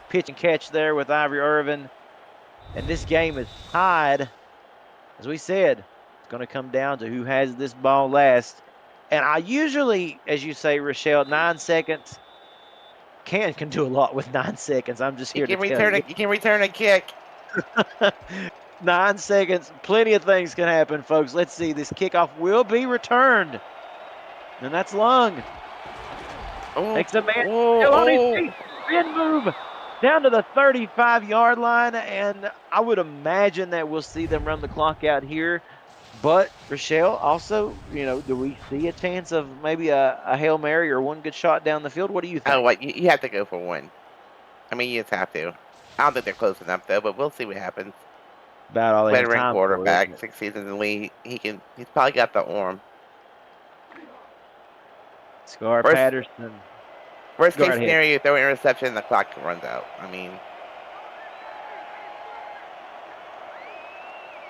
pitch and catch there with Ivory Irvin. And this game is tied. As we said, it's going to come down to who has this ball last. And I usually, as you say, Rochelle, 9 seconds. Canton can do a lot with 9 seconds. I'm just here to tell you. You can return a kick. 9 seconds. Plenty of things can happen, folks. Let's see. This kickoff will be returned. And that's Lung. Makes a man still on his feet. Spin move down to the 35-yard line. And I would imagine that we'll see them run the clock out here. But, Rochelle, also, do we see a chance of maybe a Hail Mary or one good shot down the field? What do you think? Oh, you have to go for one. I mean, you just have to. I don't think they're close enough, though, but we'll see what happens. About all they have Veteran time for, isn't quarterback, it? 6 seasons in the league. He's probably got the arm. Scar Worst Patterson. worst Go case right ahead. scenario, you throw an interception, the clock runs out. I mean,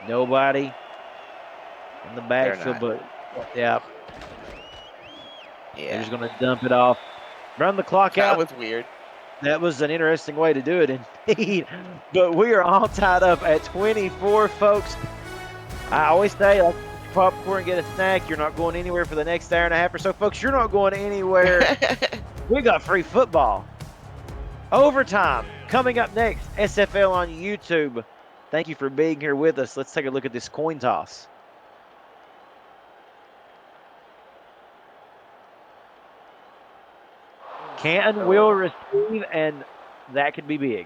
Nobody in the they're backfield, not. but yeah, they're Yeah, just going to dump it off, run the clock that out. was weird. That was an interesting way to do it, indeed. But we are all tied up at 24, folks. I always say, like, popcorn, get a snack. You're not going anywhere for the next hour and a half or so, folks. You're not going anywhere. We got free football. Overtime coming up next. SFL on YouTube. Thank you for being here with us. Let's take a look at this coin toss. Canton will receive, and that could be big.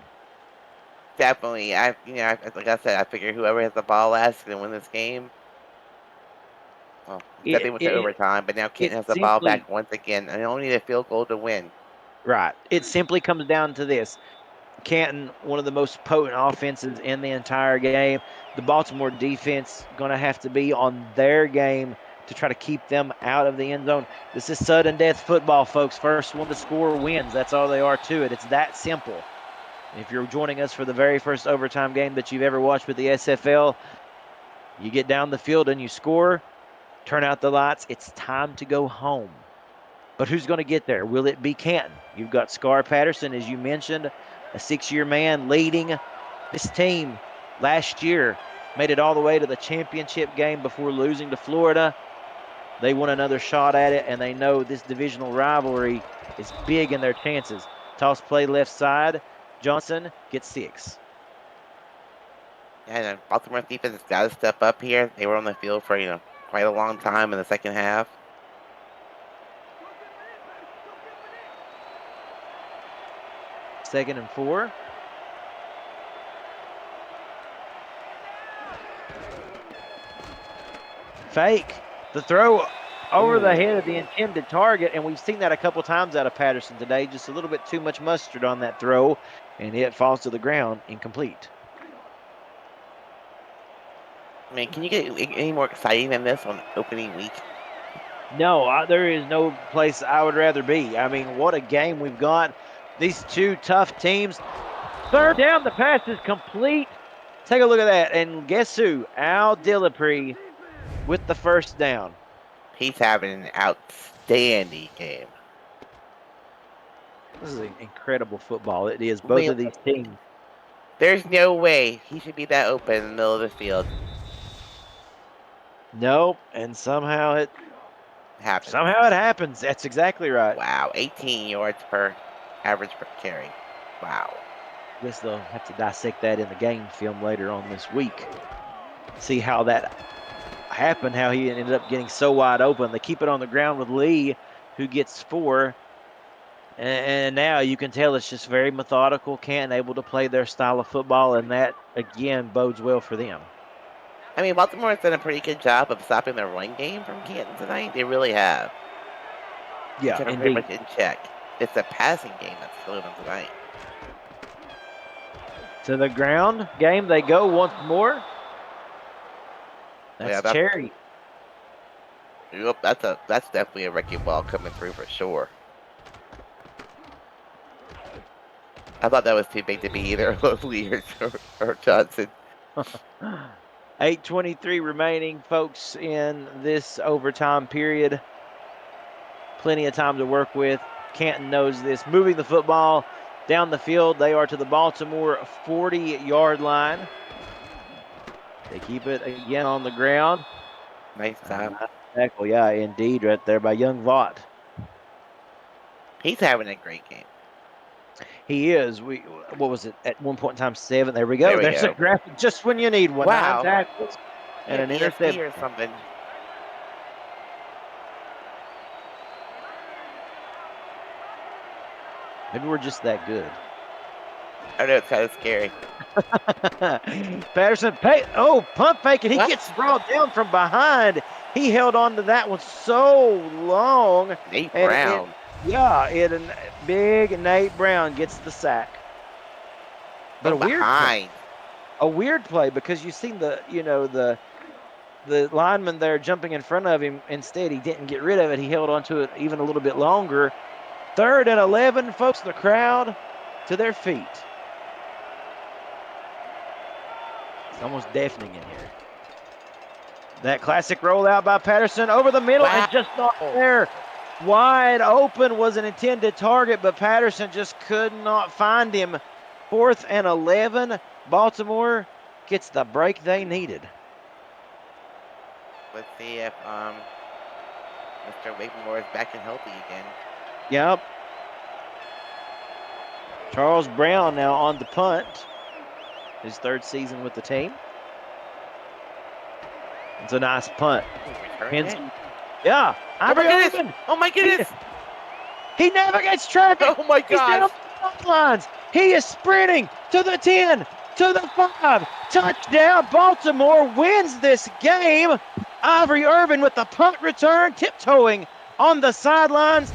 Definitely. Like I said, I figure whoever has the ball last is going to win this game. Well, instead they It, went to it, overtime, but now it Canton has the ball simply, back once again, and they only need a field goal to win. right. It simply comes down to this. Canton, one of the most potent offenses in the entire game. The Baltimore defense going to have to be on their game to try to keep them out of the end zone. This is sudden death football, folks. First one to score wins. That's all they are to it. It's that simple. If you're joining us for the very first overtime game that you've ever watched with the SFL, you get down the field and you score, turn out the lights. It's time to go home. But who's going to get there? Will it be Canton? You've got Scar Patterson, as you mentioned, a 6-year man leading this team last year. Made it all the way to the championship game before losing to Florida. They want another shot at it, and they know this divisional rivalry is big in their chances. Toss play left side. Johnson gets 6. Yeah, and Baltimore defense has got to step up here. They were on the field for quite a long time in the second half. Second and 4. Fake. The throw over the head of the intended target, and we've seen that a couple times out of Patterson today. Just a little bit too much mustard on that throw, and it falls to the ground incomplete. I mean, can you get any more exciting than this on opening week? No, there is no place I would rather be. I mean, what a game we've got. These two tough teams. Third down, the pass is complete. Take a look at that, and guess who? Al Dillapre with the first down. He's having an outstanding game. This is incredible football. It is. I Both mean, of these teams. there's no way he should be that open in the middle of the field. Nope, and somehow it Happens. happens. That's exactly right. Wow, 18 yards per average per carry. Wow. Guess they'll have to dissect that in the game film later on this week. See how that happened, how he ended up getting so wide open. They keep it on the ground with Lee, who gets 4. And now you can tell it's just very methodical, Canton able to play their style of football, and that, again, bodes well for them. I mean, Baltimore's done a pretty good job of stopping the run game from Canton tonight. They really have. Yeah, Kept them pretty indeed. much in check. It's the passing game that's killing them tonight. To the ground game they go once more. Yeah, That's Cherry. Yep, that's definitely a wrecking ball coming through for sure. I thought that was too big to be either Lee or Johnson. 8:23 remaining, folks, in this overtime period. Plenty of time to work with. Canton knows this. Moving the football down the field. They are to the Baltimore 40-yard line. They keep it again on the ground. Nice time. Tackle, yeah, indeed, right there by young Vaught. He's having a great game. He is. What was it at one point in time? 7. There we go. There we There's go. a graphic just when you need one. Wow. 9 tackles and an ESP interception. or something. Maybe we're just that good. I know it's kind of scary. Patterson, pump fake, and he gets brought down from behind. He held on to that one so long. Nate Brown. Big Nate Brown gets the sack. But From behind. a weird play because you seen the lineman there jumping in front of him. Instead, he didn't get rid of it. He held on to it even a little bit longer. 3rd and 11, folks. The crowd to their feet. It's almost deafening in here. That classic rollout by Patterson over the middle and just not there. Wide open was an intended target, but Patterson just could not find him. 4th and 11. Baltimore gets the break they needed. Let's see if Mr. Wigmore is back and healthy again. Yep. Charles Brown now on the punt. His 3rd season with the team. It's a nice punt. Yeah. Oh my goodness! Oh my goodness! He navigates traffic. Oh my God! Lines. He is sprinting to the 10, to the 5. Touchdown! Baltimore wins this game. Ivory Irvin with the punt return, tiptoeing on the sidelines.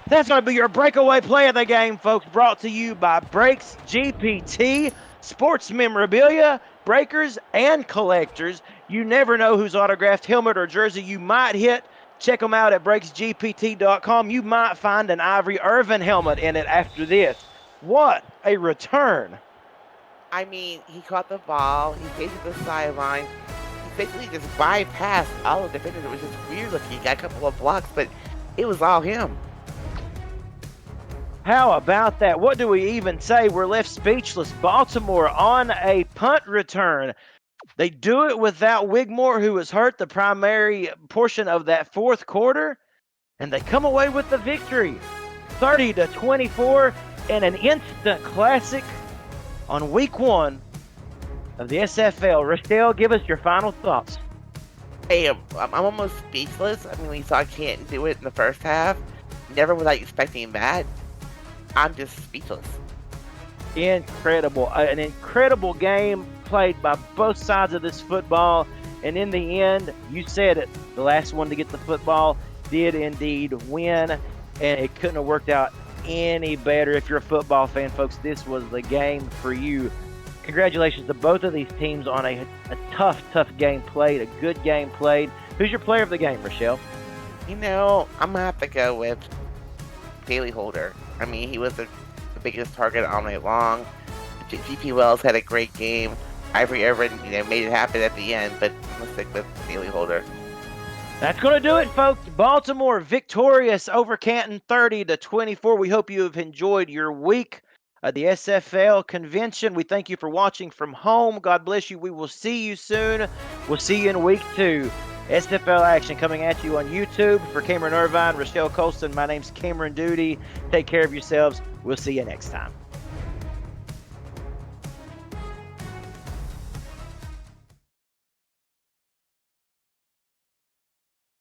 That's going to be your breakaway play of the game, folks. Brought to you by Breaks GPT, sports memorabilia, breakers, and collectors. You never know whose autographed helmet or jersey you might hit. Check them out at breaksgpt.com. You might find an Ivory Irvin helmet in it after this. What a return. I mean, he caught the ball. He stayed to the sideline. He basically just bypassed all the defenders. It was just weird looking. He got a couple of blocks, but it was all him. How about that? What do we even say? We're left speechless. Baltimore on a punt return. They do it without Wigmore, who was hurt the primary portion of that 4th quarter, and they come away with the victory. 30-24 and an instant classic on week 1 of the SFL. Rochelle, give us your final thoughts. Hey, I'm almost speechless. I mean, we saw Canton do it in the first half. Never was I expecting that. I'm just speechless. Incredible. An incredible game played by both sides of this football. And in the end, you said it, the last one to get the football did indeed win. And it couldn't have worked out any better. If you're a football fan, folks, this was the game for you. Congratulations to both of these teams on a tough game played, a good game played. Who's your player of the game, Rochelle? You know, I'm going to have to go with Bailey Holder. I mean, he was the biggest target all night long. GP Wells had a great game. Ivory Irvin, made it happen at the end, but I'm going to stick with Bailey Holder. That's going to do it, folks. Baltimore victorious over Canton 30-24. We hope you have enjoyed your week at the SFL convention. We thank you for watching from home. God bless you. We will see you soon. We'll see you in week 2. SFL action coming at you on YouTube. For Cameron Irvine, Rochelle Colston, my name's Cameron Duty. Take care of yourselves. We'll see you next time.